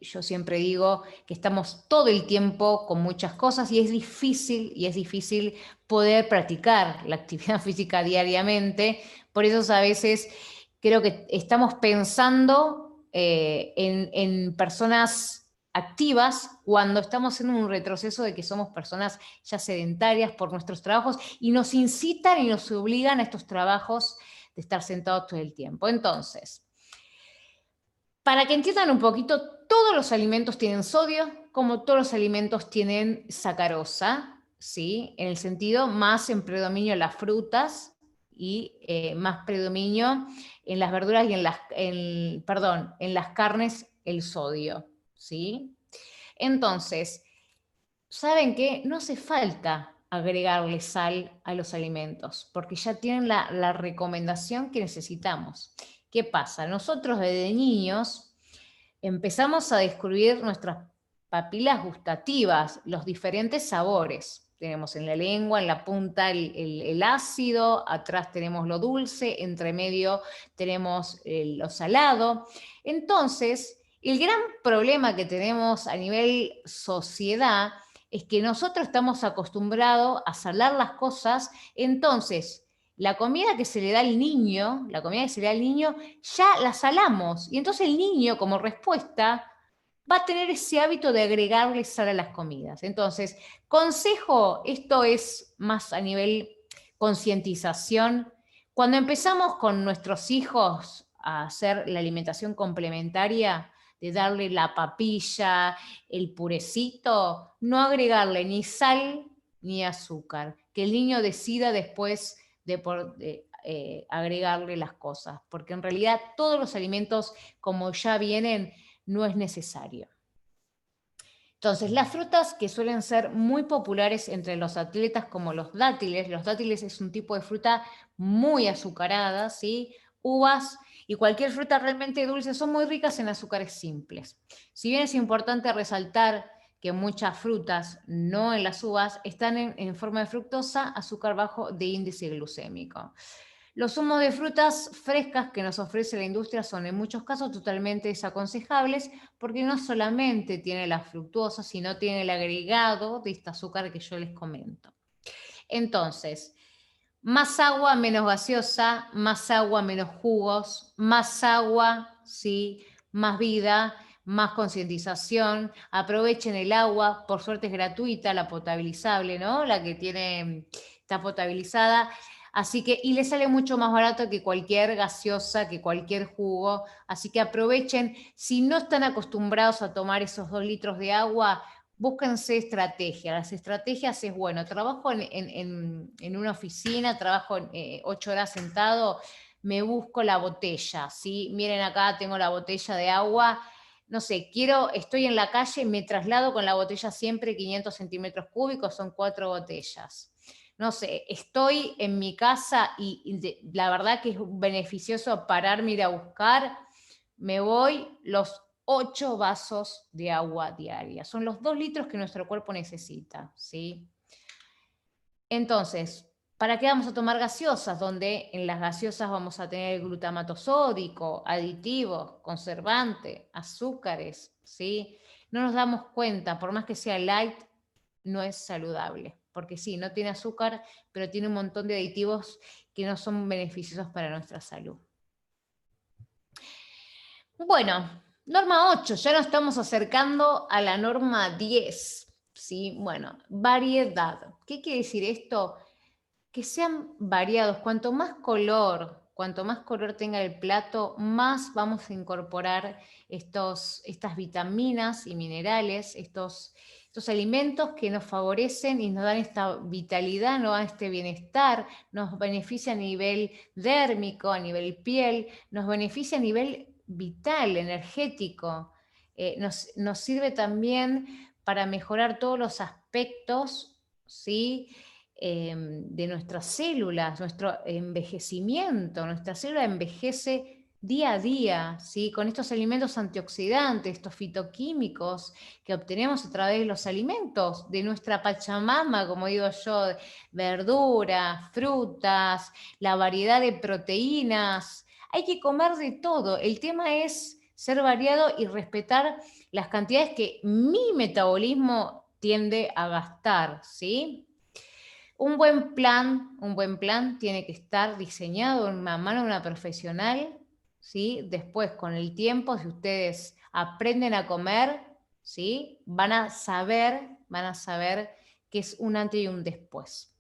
yo siempre digo que estamos todo el tiempo con muchas cosas y es difícil poder practicar la actividad física diariamente. Por eso a veces creo que estamos pensando en personas activas cuando estamos en un retroceso de que somos personas ya sedentarias por nuestros trabajos y nos incitan y nos obligan a estos trabajos de estar sentados todo el tiempo. Entonces, para que entiendan un poquito, todos los alimentos tienen sodio, como todos los alimentos tienen sacarosa, ¿sí? En el sentido más en predominio las frutas y más predominio en las verduras y en las carnes el sodio, ¿sí? Entonces, ¿saben qué? No hace falta agregarle sal a los alimentos, porque ya tienen la recomendación que necesitamos. ¿Qué pasa? Nosotros desde niños empezamos a descubrir nuestras papilas gustativas, los diferentes sabores. Tenemos en la lengua, en la punta el ácido, atrás tenemos lo dulce, entre medio tenemos lo salado. Entonces, el gran problema que tenemos a nivel sociedad es que nosotros estamos acostumbrados a salar las cosas, entonces la comida que se le da al niño, ya la salamos. Y entonces el niño, como respuesta, va a tener ese hábito de agregarle sal a las comidas. Entonces, consejo, esto es más a nivel concientización. Cuando empezamos con nuestros hijos a hacer la alimentación complementaria, de darle la papilla, el purecito, no agregarle ni sal ni azúcar, que el niño decida después de agregarle las cosas, porque en realidad todos los alimentos como ya vienen no es necesario. Entonces, las frutas que suelen ser muy populares entre los atletas como los dátiles es un tipo de fruta muy azucarada, ¿sí? Uvas y cualquier fruta realmente dulce son muy ricas en azúcares simples. Si bien es importante resaltar que muchas frutas, no en las uvas, están en forma de fructosa, azúcar bajo de índice glucémico. Los zumos de frutas frescas que nos ofrece la industria son en muchos casos totalmente desaconsejables porque no solamente tiene la fructuosa, sino tiene el agregado de este azúcar que yo les comento. Entonces, más agua, menos gaseosa, más agua, menos jugos, más agua, sí, más vida, más concientización. Aprovechen el agua, por suerte es gratuita, la potabilizable, ¿no? La que tiene, está potabilizada. Así que, y le sale mucho más barato que cualquier gaseosa, que cualquier jugo. Así que aprovechen. Si no están acostumbrados a tomar esos 2 litros de agua, búsquense estrategias. Las estrategias es, bueno, trabajo en una oficina, trabajo 8 horas sentado, me busco la botella, ¿sí? Miren acá, tengo la botella de agua. No sé, estoy en la calle, me traslado con la botella siempre 500 centímetros cúbicos, son 4 botellas. No sé, estoy en mi casa y la verdad que es beneficioso pararme, ir a buscar, me voy los 8 vasos de agua diaria. Son los 2 litros que nuestro cuerpo necesita, ¿sí? Entonces, ¿para qué vamos a tomar gaseosas? Donde en las gaseosas vamos a tener glutamato sódico, aditivos, conservantes, azúcares, ¿sí? No nos damos cuenta, por más que sea light, no es saludable. Porque sí, no tiene azúcar, pero tiene un montón de aditivos que no son beneficiosos para nuestra salud. Bueno, norma 8, ya nos estamos acercando a la norma 10. ¿Sí? Bueno, variedad. ¿Qué quiere decir esto? Que sean variados. Cuanto más color tenga el plato, más vamos a incorporar estas vitaminas y minerales, estos alimentos que nos favorecen y nos dan esta vitalidad, nos dan este bienestar, nos beneficia a nivel dérmico, a nivel piel, nos beneficia a nivel vital, energético. Nos sirve también para mejorar todos los aspectos, ¿sí? De nuestras células, nuestro envejecimiento. Nuestra célula envejece día a día, ¿sí? Con estos alimentos antioxidantes, estos fitoquímicos que obtenemos a través de los alimentos, de nuestra Pachamama, como digo yo, verduras, frutas, la variedad de proteínas. Hay que comer de todo. El tema es ser variado y respetar las cantidades que mi metabolismo tiende a gastar, ¿sí? Un buen plan tiene que estar diseñado en una mano de una profesional, ¿sí? Después, con el tiempo, si ustedes aprenden a comer, ¿sí? Van a saber que es un antes y un después.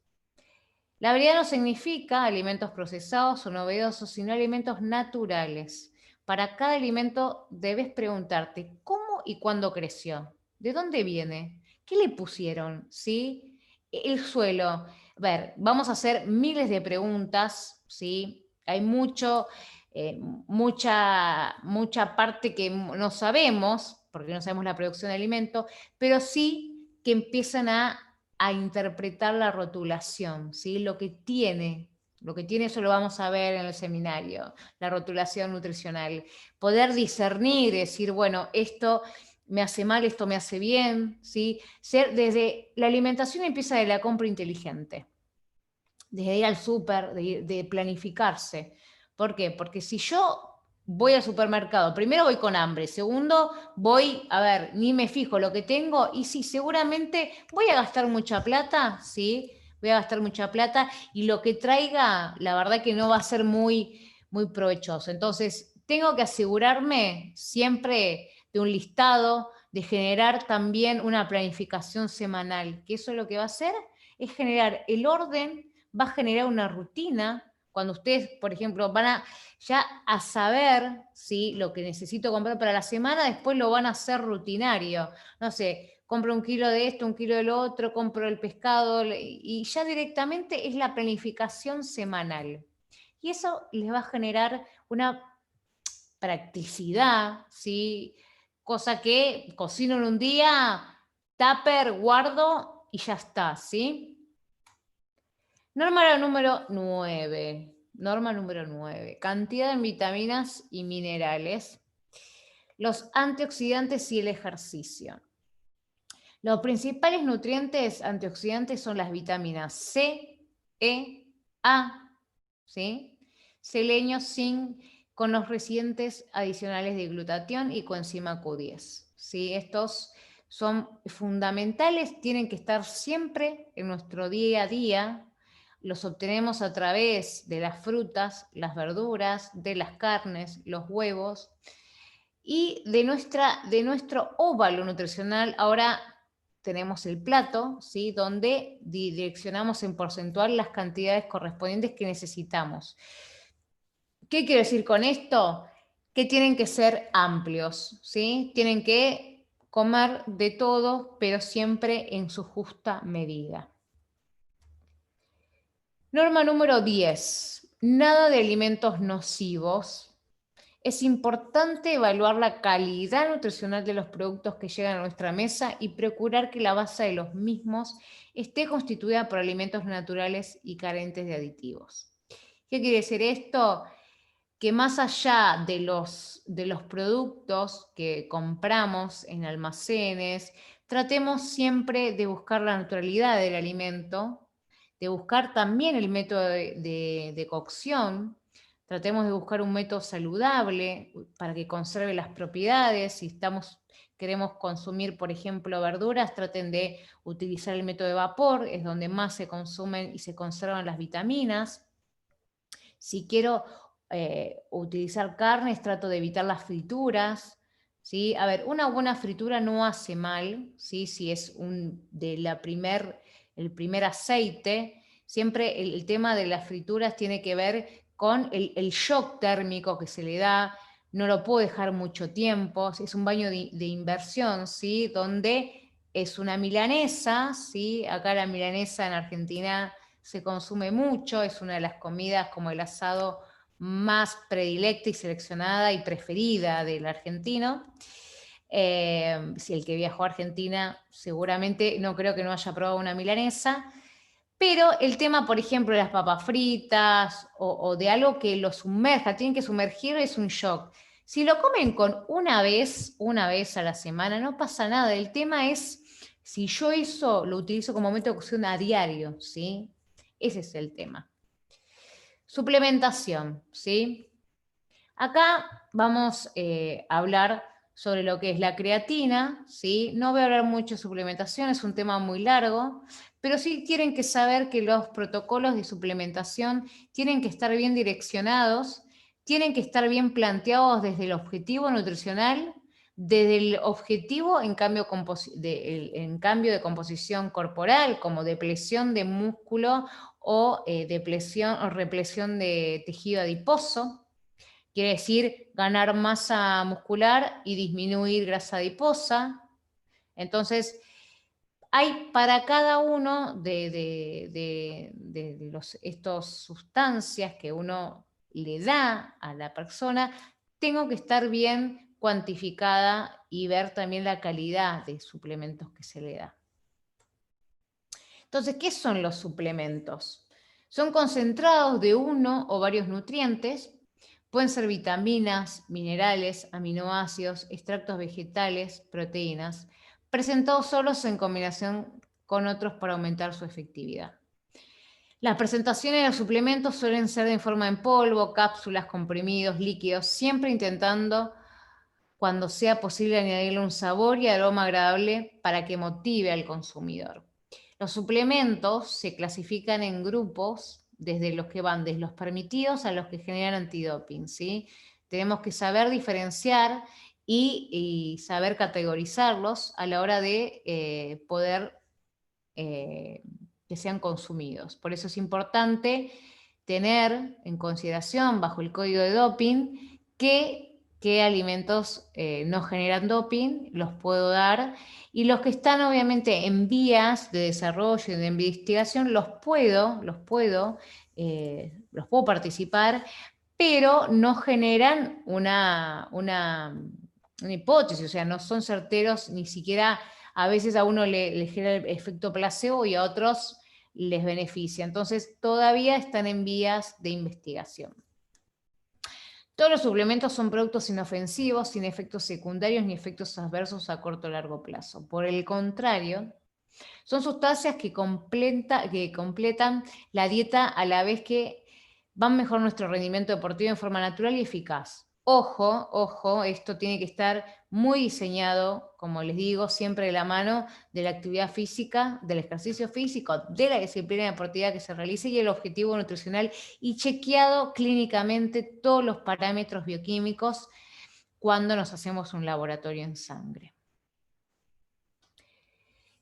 La variedad no significa alimentos procesados o novedosos, sino alimentos naturales. Para cada alimento debes preguntarte cómo y cuándo creció, de dónde viene, qué le pusieron, ¿sí? El suelo. A ver, vamos a hacer miles de preguntas, ¿sí? Hay mucha parte que no sabemos, porque no sabemos la producción de alimentos, pero sí que empiezan a interpretar la rotulación, ¿sí? Lo que tiene, eso lo vamos a ver en el seminario, la rotulación nutricional. Poder discernir, decir, bueno, esto me hace mal, esto me hace bien, ¿sí? Desde la alimentación empieza de la compra inteligente, desde ir al súper, de planificarse. ¿Por qué? Porque si yo voy al supermercado, primero voy con hambre, segundo voy, a ver, ni me fijo lo que tengo y sí, seguramente voy a gastar mucha plata, ¿sí? Voy a gastar mucha plata y lo que traiga, la verdad que no va a ser muy, muy provechoso. Entonces, tengo que asegurarme siempre de un listado, de generar también una planificación semanal, que eso lo que va a hacer es generar el orden, va a generar una rutina. Cuando ustedes, por ejemplo, van a ya a saber, ¿sí?, lo que necesito comprar para la semana, después lo van a hacer rutinario. No sé, compro 1 kilo de esto, 1 kilo de lo otro, compro el pescado, y ya directamente es la planificación semanal. Y eso les va a generar una practicidad, ¿sí? Cosa que cocino en un día, tupper, guardo y ya está, ¿sí? Norma número 9. Norma número 9. Cantidad en vitaminas y minerales, los antioxidantes y el ejercicio. Los principales nutrientes antioxidantes son las vitaminas C, E, A, ¿sí? Selenio, zinc, con los recientes adicionales de glutatión y coenzima Q10. ¿Sí? Estos son fundamentales, tienen que estar siempre en nuestro día a día. Los obtenemos a través de las frutas, las verduras, de las carnes, los huevos y de nuestro óvalo nutricional. Ahora tenemos el plato, ¿sí?, donde direccionamos en porcentual las cantidades correspondientes que necesitamos. ¿Qué quiero decir con esto? Que tienen que ser amplios, ¿sí? Tienen que comer de todo, pero siempre en su justa medida. Norma número 10. Nada de alimentos nocivos. Es importante evaluar la calidad nutricional de los productos que llegan a nuestra mesa y procurar que la base de los mismos esté constituida por alimentos naturales y carentes de aditivos. ¿Qué quiere decir esto? Que más allá de los productos que compramos en almacenes, tratemos siempre de buscar la naturalidad del alimento, de buscar también el método de cocción. Tratemos de buscar un método saludable para que conserve las propiedades. Si queremos consumir, por ejemplo, verduras, traten de utilizar el método de vapor, es donde más se consumen y se conservan las vitaminas. Si quiero utilizar carnes, trato de evitar las frituras, ¿sí? A ver, una buena fritura no hace mal, ¿sí? Si es el primer aceite. Siempre el tema de las frituras tiene que ver con el shock térmico que se le da. No lo puedo dejar mucho tiempo, es un baño de inversión, ¿sí? Donde es una milanesa, ¿sí? Acá la milanesa en Argentina se consume mucho, es una de las comidas como el asado más predilecta y seleccionada y preferida del argentino. Si el que viajó a Argentina seguramente no creo que no haya probado una milanesa, pero el tema, por ejemplo, de las papas fritas o de algo que lo sumerja, tienen que sumergir, es un shock. Si lo comen con una vez a la semana, no pasa nada. El tema es si yo eso lo utilizo como método de cocción a diario, ¿sí? Ese es el tema. Suplementación, ¿sí? Acá vamos a hablar sobre lo que es la creatina, ¿sí? No voy a hablar mucho de suplementación, es un tema muy largo, pero sí tienen que saber que los protocolos de suplementación tienen que estar bien direccionados, tienen que estar bien planteados desde el objetivo nutricional, desde el objetivo en cambio de composición corporal, como depresión de músculo o depresión o represión de tejido adiposo. Quiere decir ganar masa muscular y disminuir grasa adiposa. Entonces, hay para cada uno de estas sustancias que uno le da a la persona, tengo que estar bien cuantificada y ver también la calidad de suplementos que se le da. Entonces, ¿qué son los suplementos? Son concentrados de uno o varios nutrientes. Pueden ser vitaminas, minerales, aminoácidos, extractos vegetales, proteínas, presentados solos en combinación con otros para aumentar su efectividad. Las presentaciones de los suplementos suelen ser en forma en polvo, cápsulas, comprimidos, líquidos, siempre intentando, cuando sea posible, añadirle un sabor y aroma agradable para que motive al consumidor. Los suplementos se clasifican en grupos desde los que van desde los permitidos a los que generan antidoping, ¿sí? Tenemos que saber diferenciar y saber categorizarlos a la hora de poder que sean consumidos. Por eso es importante tener en consideración bajo el código de doping qué alimentos no generan doping, los puedo dar, y los que están obviamente en vías de desarrollo y de investigación los puedo participar, pero no generan una hipótesis, o sea, no son certeros, ni siquiera a veces a uno le genera el efecto placebo y a otros les beneficia. Entonces todavía están en vías de investigación. Todos los suplementos son productos inofensivos, sin efectos secundarios ni efectos adversos a corto o largo plazo. Por el contrario, son sustancias que completan la dieta a la vez que van mejor nuestro rendimiento deportivo en forma natural y eficaz. Ojo, ojo, esto tiene que estar muy diseñado, como les digo, siempre de la mano de la actividad física, del ejercicio físico, de la disciplina deportiva que se realice y el objetivo nutricional, y chequeado clínicamente todos los parámetros bioquímicos cuando nos hacemos un laboratorio en sangre.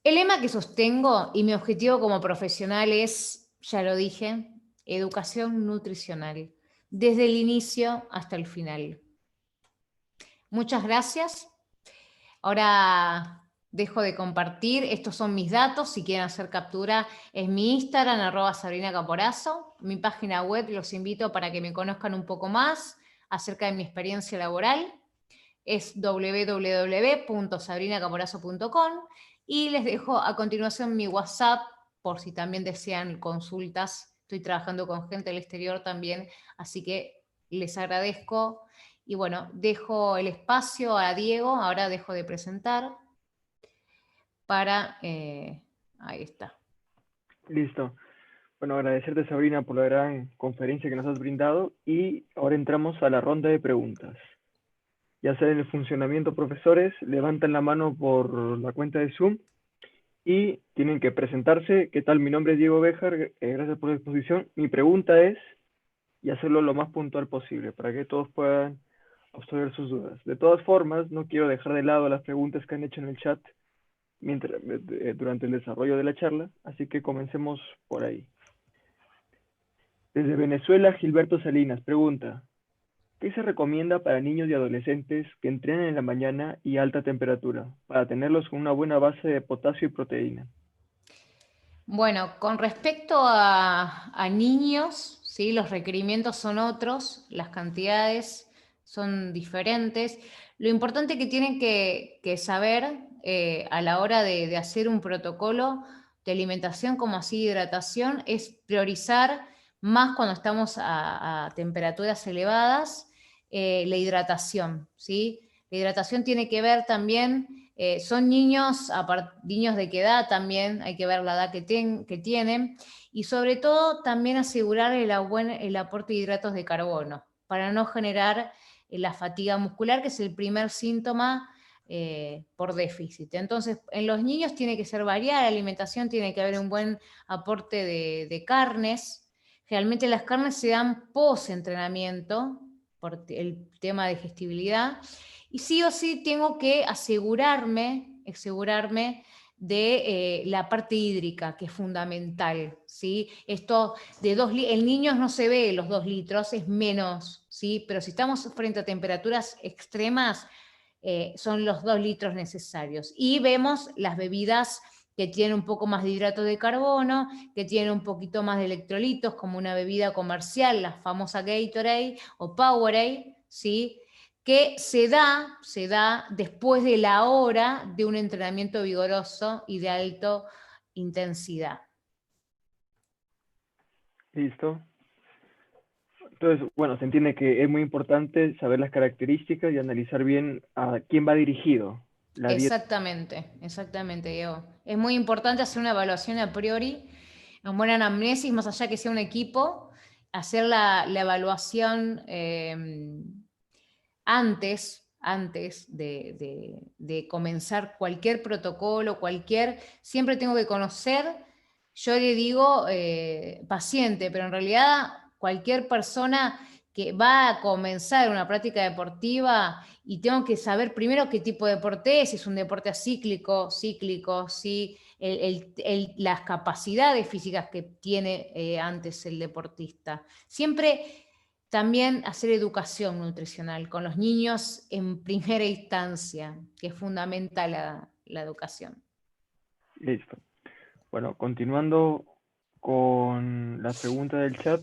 El lema que sostengo y mi objetivo como profesional es, ya lo dije, educación nutricional, desde el inicio hasta el final. Muchas gracias. Ahora dejo de compartir. Estos son mis datos. Si quieren hacer captura, es mi Instagram, @SabrinaCaporaso. Mi página web, los invito para que me conozcan un poco más acerca de mi experiencia laboral. Es www.sabrinacaporaso.com. Y les dejo a continuación mi WhatsApp, por si también desean consultas. Estoy trabajando con gente del exterior también, así que les agradezco. Y bueno, dejo el espacio a Diego, ahora dejo de presentar, para... ahí está. Listo. Bueno, agradecerte, Sabrina, por la gran conferencia que nos has brindado, y ahora entramos a la ronda de preguntas. Ya saben el funcionamiento, profesores, levantan la mano por la cuenta de Zoom y tienen que presentarse. ¿Qué tal? Mi nombre es Diego Béjar, gracias por la exposición. Mi pregunta es, y hacerlo lo más puntual posible, para que todos puedan absorber sus dudas. De todas formas, no quiero dejar de lado las preguntas que han hecho en el chat durante el desarrollo de la charla, así que comencemos por ahí. Desde Venezuela, Gilberto Salinas pregunta, ¿qué se recomienda para niños y adolescentes que entrenan en la mañana y a alta temperatura, para tenerlos con una buena base de potasio y proteína? Bueno, con respecto a niños, ¿sí? Los requerimientos son otros, las cantidades son diferentes. Lo importante que tienen que saber a la hora de hacer un protocolo de alimentación como así de hidratación es priorizar más cuando estamos a temperaturas elevadas la hidratación, ¿sí? La hidratación tiene que ver también son niños, niños de qué edad también, hay que ver la edad que tienen, y sobre todo también asegurar el aporte de hidratos de carbono, para no generar la fatiga muscular, que es el primer síntoma por déficit. Entonces, en los niños tiene que ser variada la alimentación, tiene que haber un buen aporte de carnes. Generalmente las carnes se dan post-entrenamiento, por el tema de digestibilidad, y sí o sí tengo que asegurarme de la parte hídrica, que es fundamental, ¿sí? Esto de en niños no se ve los 2 litros, es menos, ¿sí? Pero si estamos frente a temperaturas extremas, son los 2 litros necesarios. Y vemos las bebidas que tienen un poco más de hidrato de carbono, que tienen un poquito más de electrolitos, como una bebida comercial, la famosa Gatorade o Powerade, ¿sí? Que se da después de la hora de un entrenamiento vigoroso y de alta intensidad. Listo. Entonces, bueno, se entiende que es muy importante saber las características y analizar bien a quién va dirigido la dieta. Exactamente, Diego. Es muy importante hacer una evaluación a priori, una buena anamnesis, más allá que sea un equipo, hacer la evaluación antes de comenzar cualquier protocolo, siempre tengo que conocer, yo le digo paciente, pero en realidad cualquier persona que va a comenzar una práctica deportiva y tengo que saber primero qué tipo de deporte es, si es un deporte acíclico, cíclico, si las capacidades físicas que tiene antes el deportista. Siempre también hacer educación nutricional con los niños en primera instancia, que es fundamental la educación. Listo. Bueno, continuando con la pregunta del chat,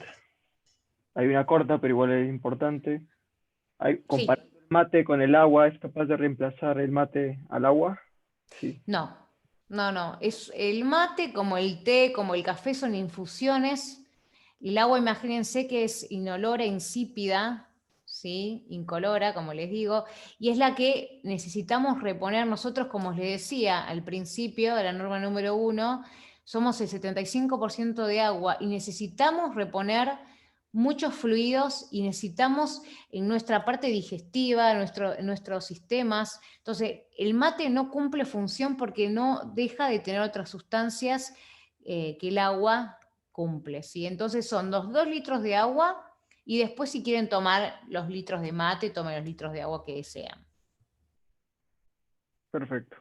hay una corta, pero igual es importante. Sí, Comparando el mate con el agua, ¿es capaz de reemplazar el mate al agua? Sí. no, no. Es el mate, como el té, como el café, son infusiones. El agua, imagínense que es inolora, insípida, ¿sí? Incolora, como les digo, y es la que necesitamos reponer nosotros, como les decía al principio de la norma número 1, somos el 75% de agua y necesitamos reponer muchos fluidos y necesitamos en nuestra parte digestiva, en nuestros sistemas. Entonces, el mate no cumple función porque no deja de tener otras sustancias que el agua cumple, ¿sí? Entonces son los 2 litros de agua y después si quieren tomar los litros de mate, tomen los litros de agua que desean. Perfecto.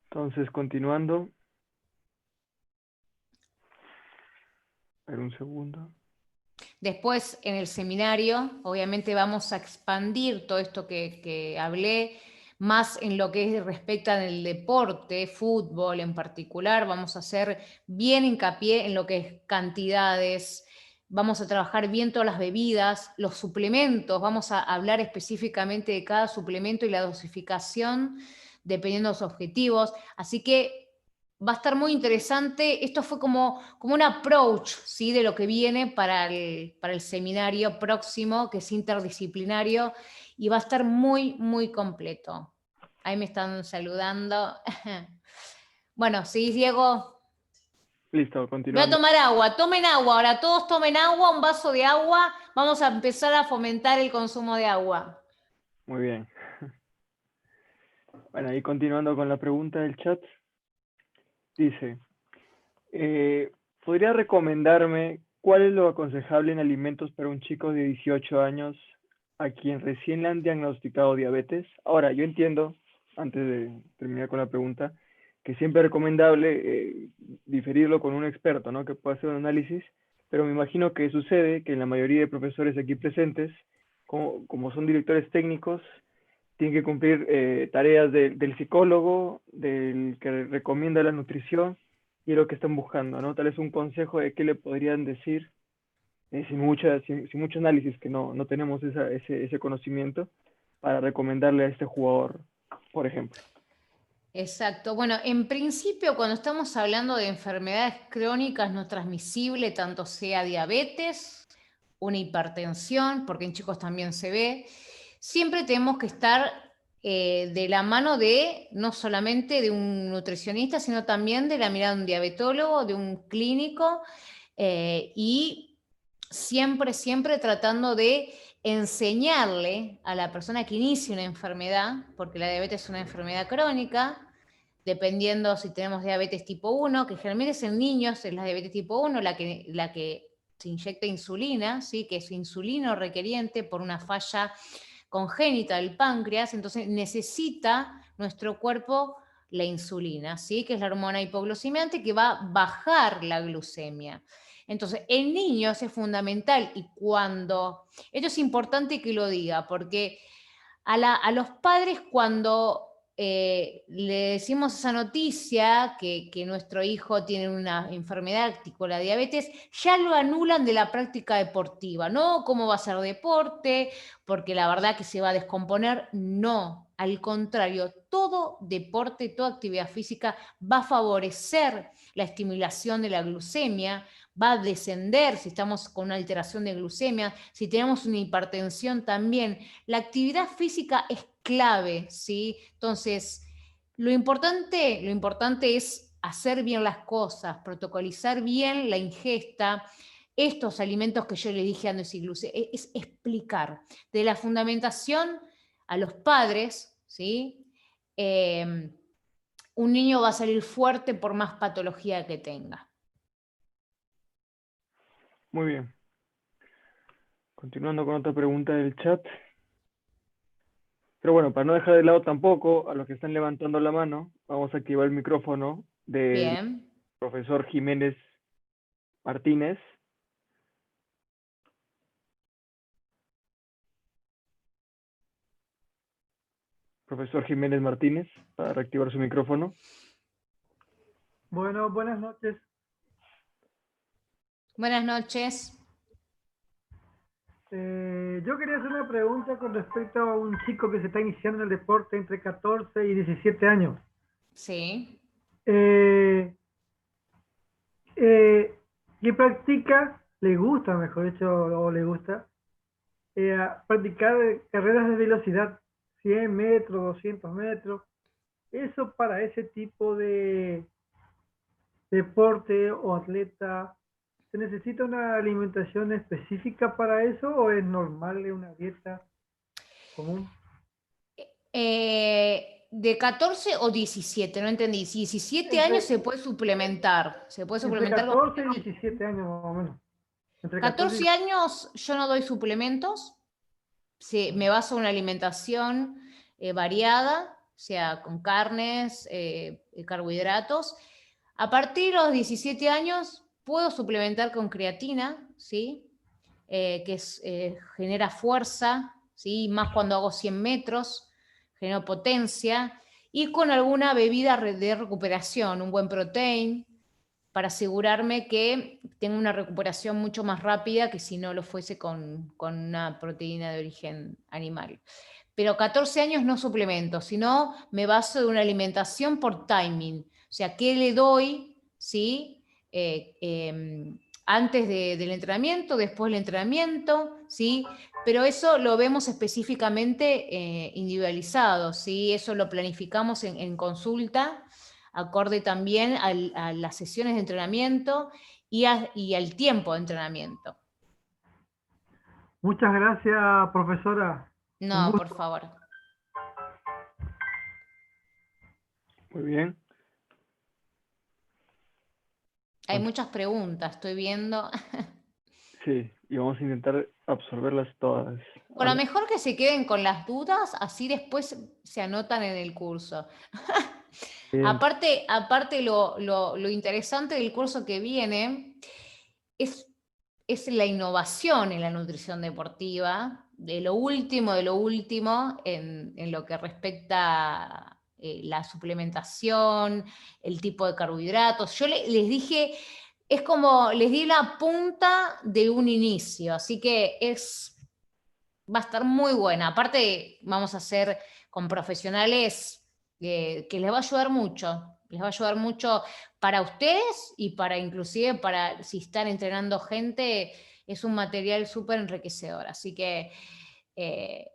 Entonces, continuando. A ver, un segundo. Después en el seminario, obviamente vamos a expandir todo esto que hablé, más en lo que respecta al deporte, fútbol en particular, vamos a hacer bien hincapié en lo que es cantidades, vamos a trabajar bien todas las bebidas, los suplementos, vamos a hablar específicamente de cada suplemento y la dosificación dependiendo de los objetivos, así que va a estar muy interesante. Esto fue como un approach, ¿sí? De lo que viene para el seminario próximo, que es interdisciplinario, y va a estar muy, muy completo. Ahí me están saludando. Bueno, sí, Diego. Listo, Voy a continuando. tomar agua. Tomen agua. Ahora todos tomen agua, un vaso de agua. Vamos a empezar a fomentar el consumo de agua. Muy bien. Bueno, y continuando con la pregunta del chat, dice, ¿podría recomendarme cuál es lo aconsejable en alimentos para un chico de 18 años a quien recién le han diagnosticado diabetes? Ahora, yo entiendo, antes de terminar con la pregunta, que siempre es recomendable diferirlo con un experto, ¿no? Que pueda hacer un análisis, pero me imagino que sucede que la mayoría de profesores aquí presentes, como son directores técnicos, tienen que cumplir tareas del psicólogo, del que recomienda la nutrición y lo que están buscando, ¿no? Tal vez un consejo de qué le podrían decir sin mucho análisis, que no tenemos ese conocimiento para recomendarle a este jugador, por ejemplo. Exacto. Bueno, en principio, cuando estamos hablando de enfermedades crónicas no transmisibles, tanto sea diabetes, una hipertensión, porque en chicos también se ve, siempre tenemos que estar de la mano de no solamente de un nutricionista, sino también de la mirada de un diabetólogo, de un clínico, y siempre tratando de enseñarle a la persona que inicia una enfermedad, porque la diabetes es una enfermedad crónica, dependiendo si tenemos diabetes tipo 1, que generalmente es en niños, es la diabetes tipo 1, la que se inyecta insulina, ¿sí? Que es insulino requeriente por una falla congénita del páncreas, entonces necesita nuestro cuerpo la insulina, ¿sí? Que es la hormona hipoglucemiante que va a bajar la glucemia. Entonces, en niños es fundamental y esto es importante que lo diga, porque a los padres cuando le decimos esa noticia que nuestro hijo tiene una enfermedad tipo la diabetes, ya lo anulan de la práctica deportiva, ¿no? ¿Cómo va a ser deporte? Porque la verdad que se va a descomponer. No, al contrario, todo deporte, toda actividad física va a favorecer la estimulación de la glucemia, va a descender si estamos con una alteración de glucemia, si tenemos una hipertensión también. La actividad física es clave, ¿sí? Entonces, lo importante es hacer bien las cosas, protocolizar bien la ingesta, estos alimentos que yo les dije antes, es explicar de la fundamentación a los padres, ¿sí? Eh, un niño va a salir fuerte por más patología que tenga. Muy bien. Continuando con otra pregunta del chat. Pero bueno, para no dejar de lado tampoco a los que están levantando la mano, vamos a activar el micrófono del Bien. profesor Jiménez Martínez. Profesor Jiménez Martínez, para reactivar su micrófono. Bueno, buenas noches. Buenas noches. Yo quería hacer una pregunta con respecto a un chico que se está iniciando en el deporte entre 14 y 17 años. Sí. Eh, eh, ¿Qué practica? Le gusta, mejor dicho, o le gusta practicar carreras de velocidad, 100 metros, 200 metros. Eso para ese tipo de deporte o atleta, ¿se necesita una alimentación específica para eso o es normal una dieta común? ¿De 14 o 17? No entendí. 17 años Entre, se puede suplementar. Se puede entre suplementar con 14 y 17 años más o menos. Entre 14 14 años yo no doy suplementos. Me baso en una alimentación variada, o sea, con carnes, carbohidratos. A partir de los 17 años puedo suplementar con creatina, ¿sí? Genera fuerza, ¿sí? Más cuando hago 100 metros, genera potencia, y con alguna bebida de recuperación, un buen protein, para asegurarme que tengo una recuperación mucho más rápida que si no lo fuese con una proteína de origen animal. Pero 14 años no suplemento, sino me baso de una alimentación por timing. O sea, ¿qué le doy? ¿Sí? Antes del entrenamiento, después del entrenamiento, ¿sí? Pero eso lo vemos específicamente individualizado, ¿sí? Eso lo planificamos en consulta, acorde también a las sesiones de entrenamiento y al tiempo de entrenamiento. Muchas gracias, profesora. Un No, por gusto. favor. Muy bien. Hay muchas preguntas, estoy viendo. Sí, y vamos a intentar absorberlas todas. Bueno, mejor que se queden con las dudas, así después se anotan en el curso. Bien. Aparte lo interesante del curso que viene es, es la innovación en la nutrición deportiva, de lo último en lo que respecta a la suplementación, el tipo de carbohidratos. Yo les dije, es como, les di la punta de un inicio, así que va a estar muy buena. Aparte, vamos a hacer con profesionales que les va a ayudar mucho. Les va a ayudar mucho para ustedes y para inclusive para si están entrenando gente, es un material súper enriquecedor. Así que eh,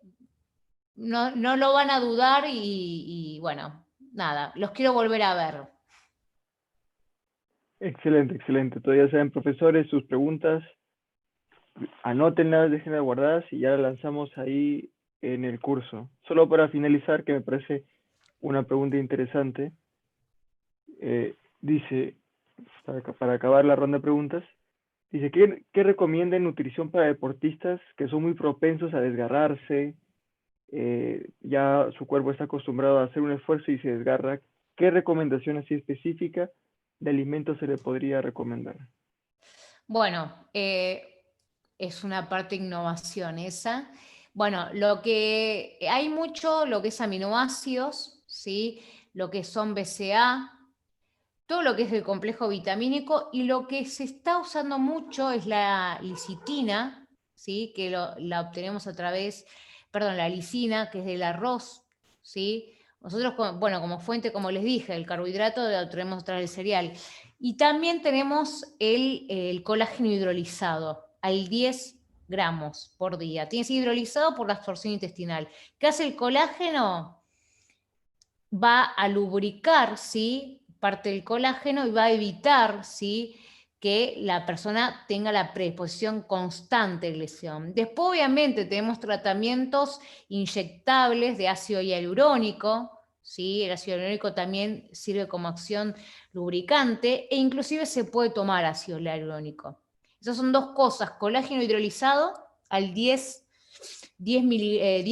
no lo van a dudar y bueno, nada, los quiero volver a ver. Excelente, excelente. Todavía saben, profesores, sus preguntas, anótenlas, déjenlas guardadas y ya las lanzamos ahí en el curso. Solo para finalizar, que me parece una pregunta interesante, dice, para acabar la ronda de preguntas, dice, ¿qué recomienda en nutrición para deportistas que son muy propensos a desgarrarse? Ya su cuerpo está acostumbrado a hacer un esfuerzo y se desgarra. ¿Qué recomendación así específica de alimentos se le podría recomendar? Bueno, es una parte de innovación esa. Bueno, lo que hay mucho, lo que es aminoácidos, ¿sí? Lo que son BCA, todo lo que es el complejo vitamínico, y lo que se está usando mucho es la licitina, ¿sí? Que la obtenemos a través, perdón, la lisina, que es del arroz, ¿sí? Nosotros, bueno, como fuente, como les dije, el carbohidrato lo obtenemos a través del cereal. Y también tenemos el colágeno hidrolizado, al 10 gramos por día. Tiene que ser hidrolizado por la absorción intestinal. ¿Qué hace el colágeno? Va a lubricar, ¿sí? Parte del colágeno y va a evitar, ¿sí? Que la persona tenga la predisposición constante de lesión. Después, obviamente, tenemos tratamientos inyectables de ácido hialurónico, ¿sí? El ácido hialurónico también sirve como acción lubricante e inclusive se puede tomar ácido hialurónico. Esas son dos cosas, colágeno hidrolizado al 10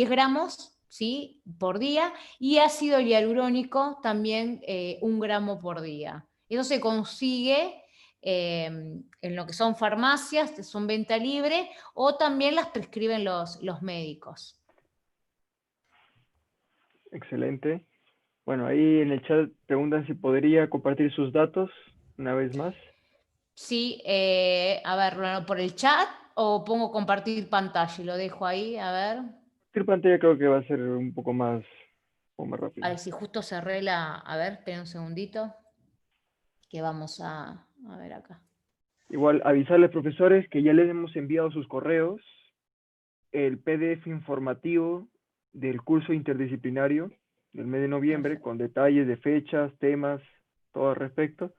gramos, ¿sí? Por día, y ácido hialurónico también 1 gramo por día. Eso se consigue en lo que son farmacias, que son venta libre, o también las prescriben los médicos. Excelente. Bueno, ahí en el chat preguntan si podría compartir sus datos una vez más. Sí, a ver, por el chat o pongo compartir pantalla y lo dejo ahí, a ver. Compartir pantalla creo que va a ser un poco más rápido. A ver si justo cerré la... A ver, espera un segundito. Que vamos a ver acá. Igual, avisarles, profesores, que ya les hemos enviado sus correos el PDF informativo del curso interdisciplinario del mes de noviembre, Perfecto. con detalles de fechas, temas, todo al respecto.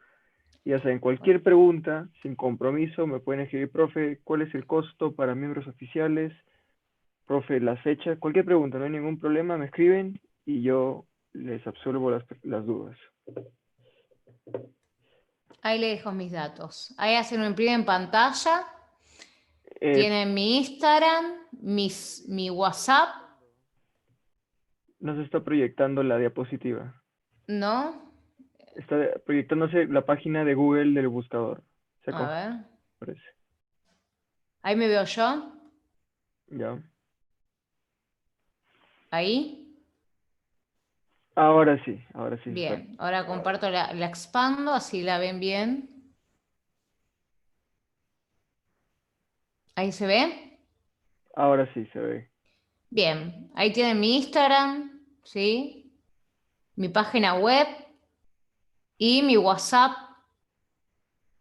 Ya saben, cualquier pregunta, sin compromiso, me pueden escribir, profe, ¿cuál es el costo para miembros oficiales? Profe, la fecha, cualquier pregunta, no hay ningún problema, me escriben y yo les absuelvo las dudas. Ahí le dejo mis datos. Ahí hacen un imprime en pantalla. Eh, Tienen mi Instagram, mi WhatsApp, no se está proyectando la diapositiva. ¿no? Está proyectándose la página de Google del buscador. A ver. Parece. Ahí me veo yo. Ya. Ahí. Ahora sí, ahora sí. Bien. Ahora comparto, la expando, así la ven bien. ¿Ahí se ve? Ahora sí se ve. Bien. Ahí tienen mi Instagram, ¿sí? Mi página web y mi WhatsApp.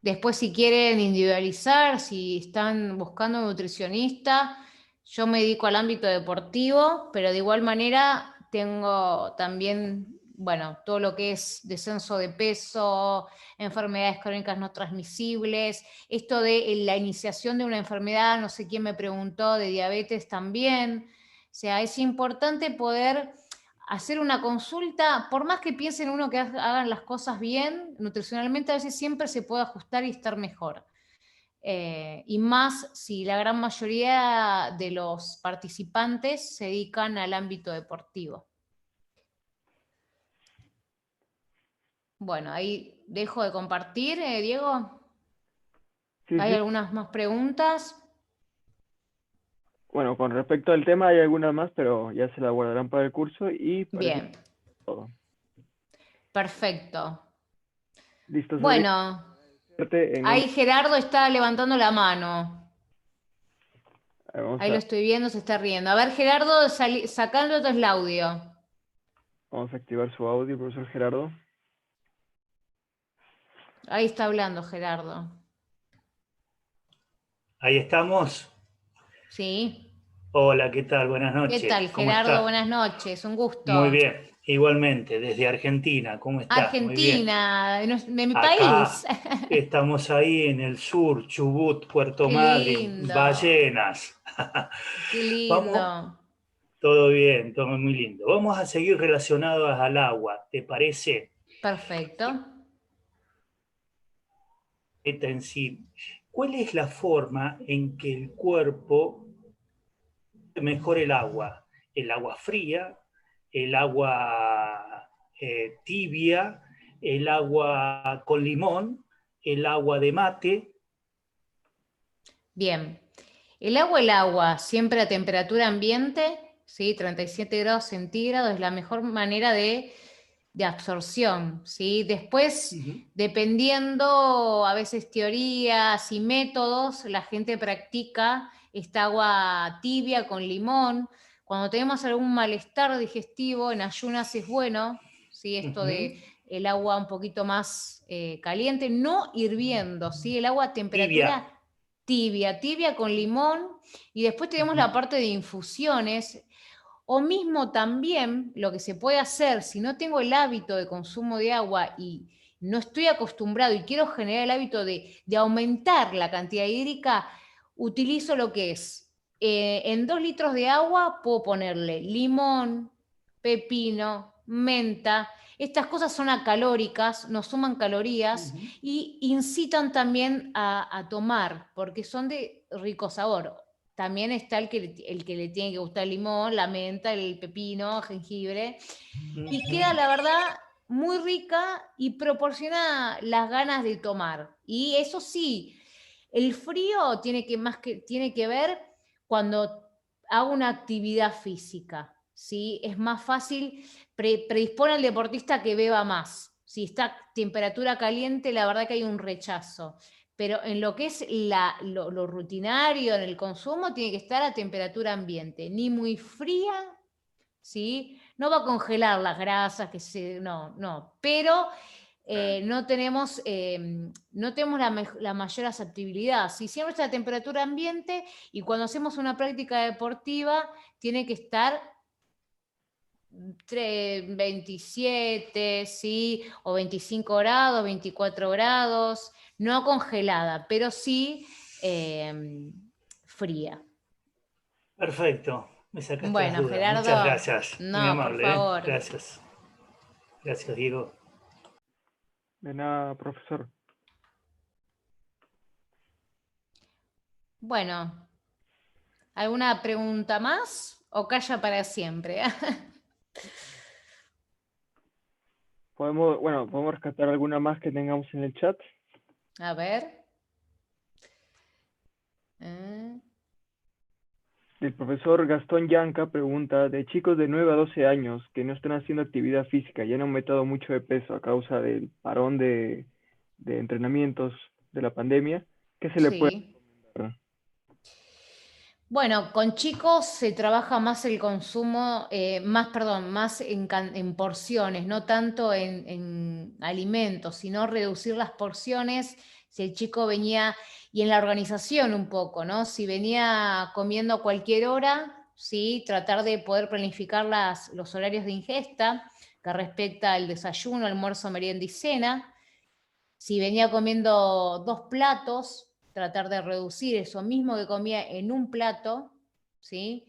Después, si quieren individualizar, si están buscando un nutricionista, yo me dedico al ámbito deportivo, pero de igual manera tengo también, bueno, todo lo que es descenso de peso, enfermedades crónicas no transmisibles, esto de la iniciación de una enfermedad, no sé quién me preguntó, de diabetes también. O sea, es importante poder hacer una consulta, por más que piensen uno que hagan las cosas bien, nutricionalmente a veces siempre se puede ajustar y estar mejor. Y más si la gran mayoría de los participantes se dedican al ámbito deportivo. Bueno, ahí dejo de compartir, Diego. Sí, ¿Hay sí. algunas más preguntas? Bueno, con respecto al tema hay algunas más, pero ya se la guardarán para el curso y parece Bien, todo. perfecto. Listo, Sabrina. Bueno, En ahí Gerardo está levantando la mano. Ahí lo estoy viendo, se está riendo. A ver, Gerardo, sacando el audio. vamos a activar su audio, profesor Gerardo. Ahí está hablando Gerardo. Ahí estamos. Sí. Hola, ¿qué tal? Buenas ¿Qué noches. tal, ¿Cómo Gerardo? está? Buenas noches, un Muy gusto. bien. Igualmente, desde Argentina. ¿Cómo está? Muy bien. Argentina, de mi país. Acá estamos ahí en el sur, Chubut, Puerto Qué Madryn, lindo, Ballenas. qué Vamos, lindo. todo bien, todo muy lindo. Vamos a seguir relacionados al agua, ¿te parece? Perfecto. Esta en sí. ¿Cuál es la forma en que el cuerpo mejor el agua? El agua fría, el agua tibia, el agua con limón, el agua de mate. Bien. El agua, siempre a temperatura ambiente, ¿sí? 37 grados centígrados es la mejor manera de absorción, ¿sí? Después, dependiendo a veces teorías y métodos, la gente practica esta agua tibia con limón. Cuando tenemos algún malestar digestivo, en ayunas es bueno, ¿sí? Esto de el agua un poquito más caliente, no hirviendo, ¿sí? El agua a temperatura tibia con limón. Y después tenemos la parte de infusiones. O mismo también lo que se puede hacer, si no tengo el hábito de consumo de agua y no estoy acostumbrado y quiero generar el hábito de aumentar la cantidad hídrica, utilizo lo que es, en 2 litros de agua puedo ponerle limón, pepino, menta. Estas cosas son acalóricas, nos suman calorías y incitan también a tomar, porque son de rico sabor. también está el que le tiene que gustar el limón, la menta, el pepino, jengibre, y queda, la verdad, muy rica y proporciona las ganas de tomar. Y eso sí, el frío tiene que ver cuando hago una actividad física, ¿sí? Es más fácil, predispone al deportista que beba más. Si está a temperatura caliente, la verdad que hay un rechazo. Pero en lo que es lo rutinario, en el consumo, tiene que estar a temperatura ambiente, ni muy fría, ¿sí? No va a congelar las grasas, no, pero no tenemos la mayor aceptabilidad. Si siempre está a temperatura ambiente y cuando hacemos una práctica deportiva tiene que estar 27, ¿sí? O 25 grados, 24 grados, no congelada, pero sí fría. Perfecto, me sacaste las Bueno, dudas. Muchas Gerardo, gracias, muy no, por amable, ¿eh? favor. Gracias. Gracias, Diego. De nada, profesor. Bueno, ¿alguna pregunta más o calla para siempre? Podemos rescatar alguna más que tengamos en el chat. A ver. Eh, El profesor Gastón Yanca pregunta, de chicos de 9 a 12 años que no están haciendo actividad física y han aumentado mucho de peso a causa del parón de entrenamientos de la pandemia, ¿qué se le puede sí. recomendar? Bueno, con chicos se trabaja más el consumo, más en porciones, no tanto en alimentos, sino reducir las porciones. Si el chico venía, y en la organización un poco, ¿no? Si venía comiendo a cualquier hora, ¿sí? Tratar de poder planificar los horarios de ingesta que respecta al desayuno, almuerzo, merienda y cena. Si venía comiendo 2 platos, tratar de reducir eso mismo que comía en un plato, ¿sí?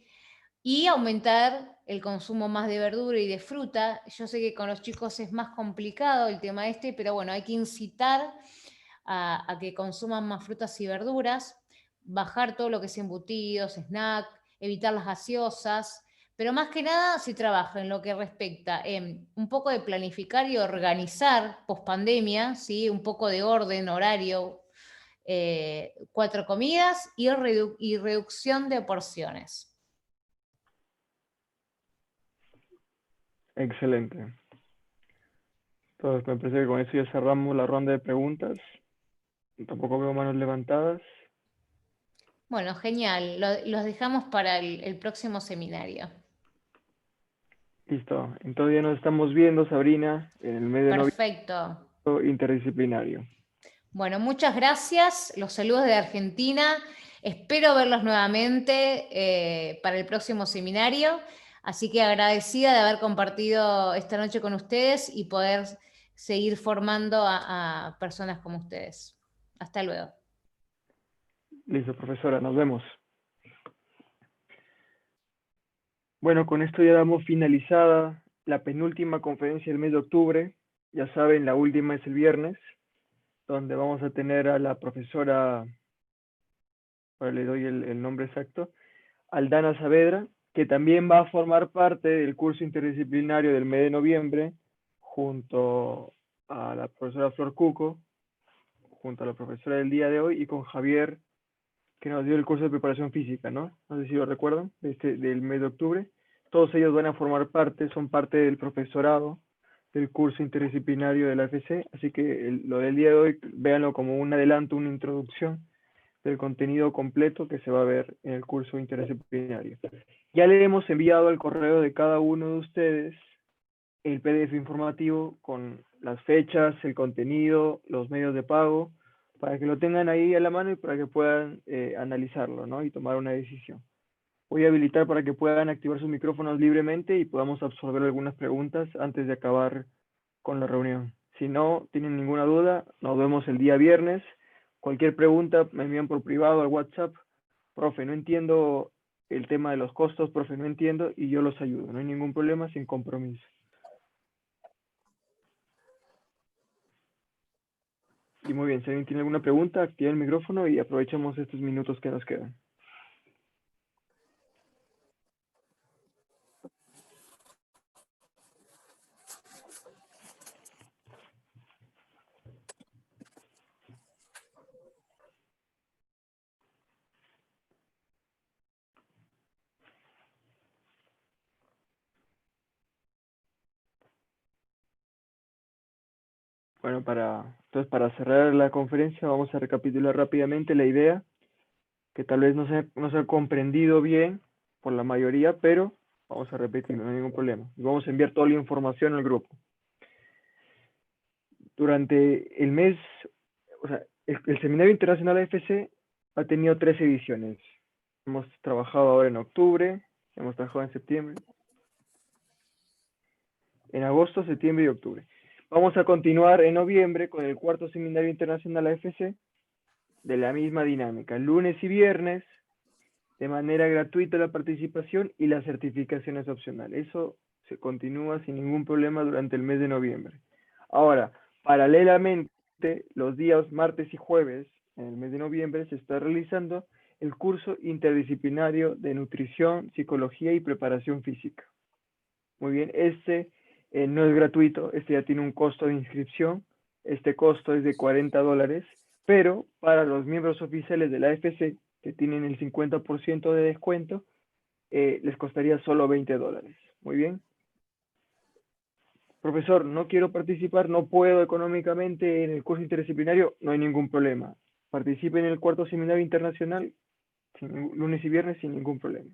Y aumentar el consumo más de verdura y de fruta. Yo sé que con los chicos es más complicado el tema este, pero bueno, hay que incitar a que consuman más frutas y verduras, bajar todo lo que es embutidos, snack, evitar las gaseosas, pero más que nada se trabaja en lo que respecta en un poco de planificar y organizar pospandemia, ¿sí? Un poco de orden, horario, 4 comidas y reducción de porciones. Excelente. Entonces me parece que con eso ya cerramos la ronda de preguntas. Tampoco veo manos levantadas. Bueno, genial. Los dejamos para el próximo seminario. Listo. Entonces ya nos estamos viendo, Sabrina, en el mes de Perfecto. noviembre interdisciplinario. Bueno, muchas gracias. Los saludos de Argentina. Espero verlos nuevamente para el próximo seminario. Así que agradecida de haber compartido esta noche con ustedes y poder seguir formando a personas como ustedes. Hasta luego. Listo, profesora, nos vemos. Bueno, con esto ya damos finalizada la penúltima conferencia del mes de octubre. Ya saben, la última es el viernes, donde vamos a tener a la profesora, ahora le doy el nombre exacto, Aldana Saavedra, que también va a formar parte del curso interdisciplinario del mes de noviembre, junto a la profesora Flor Cuco, junto a la profesora del día de hoy, y con Javier, que nos dio el curso de preparación física, ¿no? No sé si lo recuerdan, del mes de octubre. Todos ellos van a formar parte, son parte del profesorado del curso interdisciplinario de la FC, así que lo del día de hoy, véanlo como un adelanto, una introducción del contenido completo que se va a ver en el curso interdisciplinario. Ya le hemos enviado al correo de cada uno de ustedes el PDF informativo con las fechas, el contenido, los medios de pago, para que lo tengan ahí a la mano y para que puedan analizarlo, ¿no? Y tomar una decisión. Voy a habilitar para que puedan activar sus micrófonos libremente y podamos absorber algunas preguntas antes de acabar con la reunión. Si no tienen ninguna duda, nos vemos el día viernes. Cualquier pregunta me envían por privado al WhatsApp. Profe, no entiendo el tema de los costos, profe, no entiendo, y yo los ayudo. No hay ningún problema, sin compromiso. Y muy bien, si alguien tiene alguna pregunta, activa el micrófono y aprovechemos estos minutos que nos quedan. Bueno, entonces para cerrar la conferencia vamos a recapitular rápidamente la idea, que tal vez no se ha comprendido bien por la mayoría, pero vamos a repetirlo, no hay ningún problema. Y vamos a enviar toda la información al grupo. Durante el mes, o sea, el Seminario Internacional AFC ha tenido 3 ediciones. Hemos trabajado ahora en octubre, hemos trabajado en septiembre, en agosto, septiembre y octubre. Vamos a continuar en noviembre con el 4º Seminario Internacional AFC de la misma dinámica, lunes y viernes, de manera gratuita la participación y la certificación es opcional. Eso se continúa sin ningún problema durante el mes de noviembre. Ahora, paralelamente, los días martes y jueves, en el mes de noviembre, se está realizando el curso interdisciplinario de nutrición, psicología y preparación física. Muy bien, no es gratuito, ya tiene un costo de inscripción. Este costo es de $40, pero para los miembros oficiales de la AFC, que tienen el 50% de descuento, les costaría solo $20. Muy bien. Profesor, no quiero participar, no puedo económicamente en el curso interdisciplinario, no hay ningún problema. Participe en el 4º Seminario Internacional, lunes y viernes, sin ningún problema.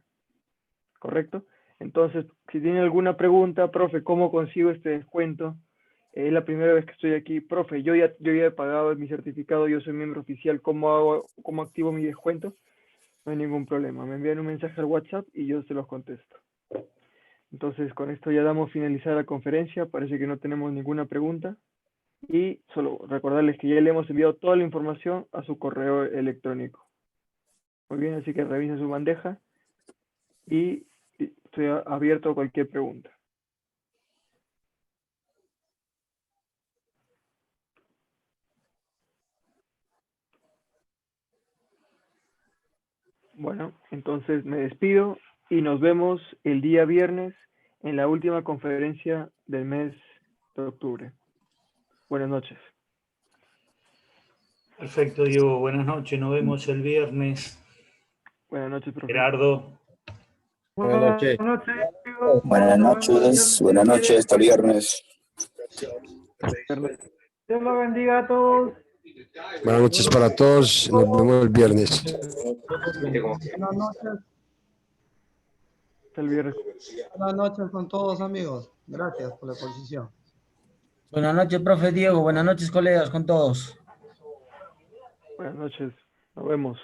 ¿Correcto? Entonces, si tiene alguna pregunta, profe, ¿cómo consigo este descuento? Es la primera vez que estoy aquí. Profe, yo ya he pagado mi certificado, yo soy miembro oficial, ¿cómo activo mi descuento? No hay ningún problema. Me envían un mensaje al WhatsApp y yo se los contesto. Entonces, con esto ya damos finalizada la conferencia. Parece que no tenemos ninguna pregunta. Y solo recordarles que ya le hemos enviado toda la información a su correo electrónico. Muy bien, así que revisen su bandeja y estoy abierto a cualquier pregunta. Bueno, entonces me despido y nos vemos el día viernes en la última conferencia del mes de octubre. Buenas noches. Perfecto, Diego. Buenas noches. Nos vemos el viernes. Buenas noches, profesor. Gerardo. Buenas noches. Buenas noches, hasta viernes. Dios lo bendiga a todos. Buenas noches para todos, nos vemos el viernes. Buenas noches. Hasta el viernes. Buenas noches con todos, amigos. Gracias por la exposición. Buenas noches, profe Diego. Buenas noches, colegas, con todos. Buenas noches. Nos vemos.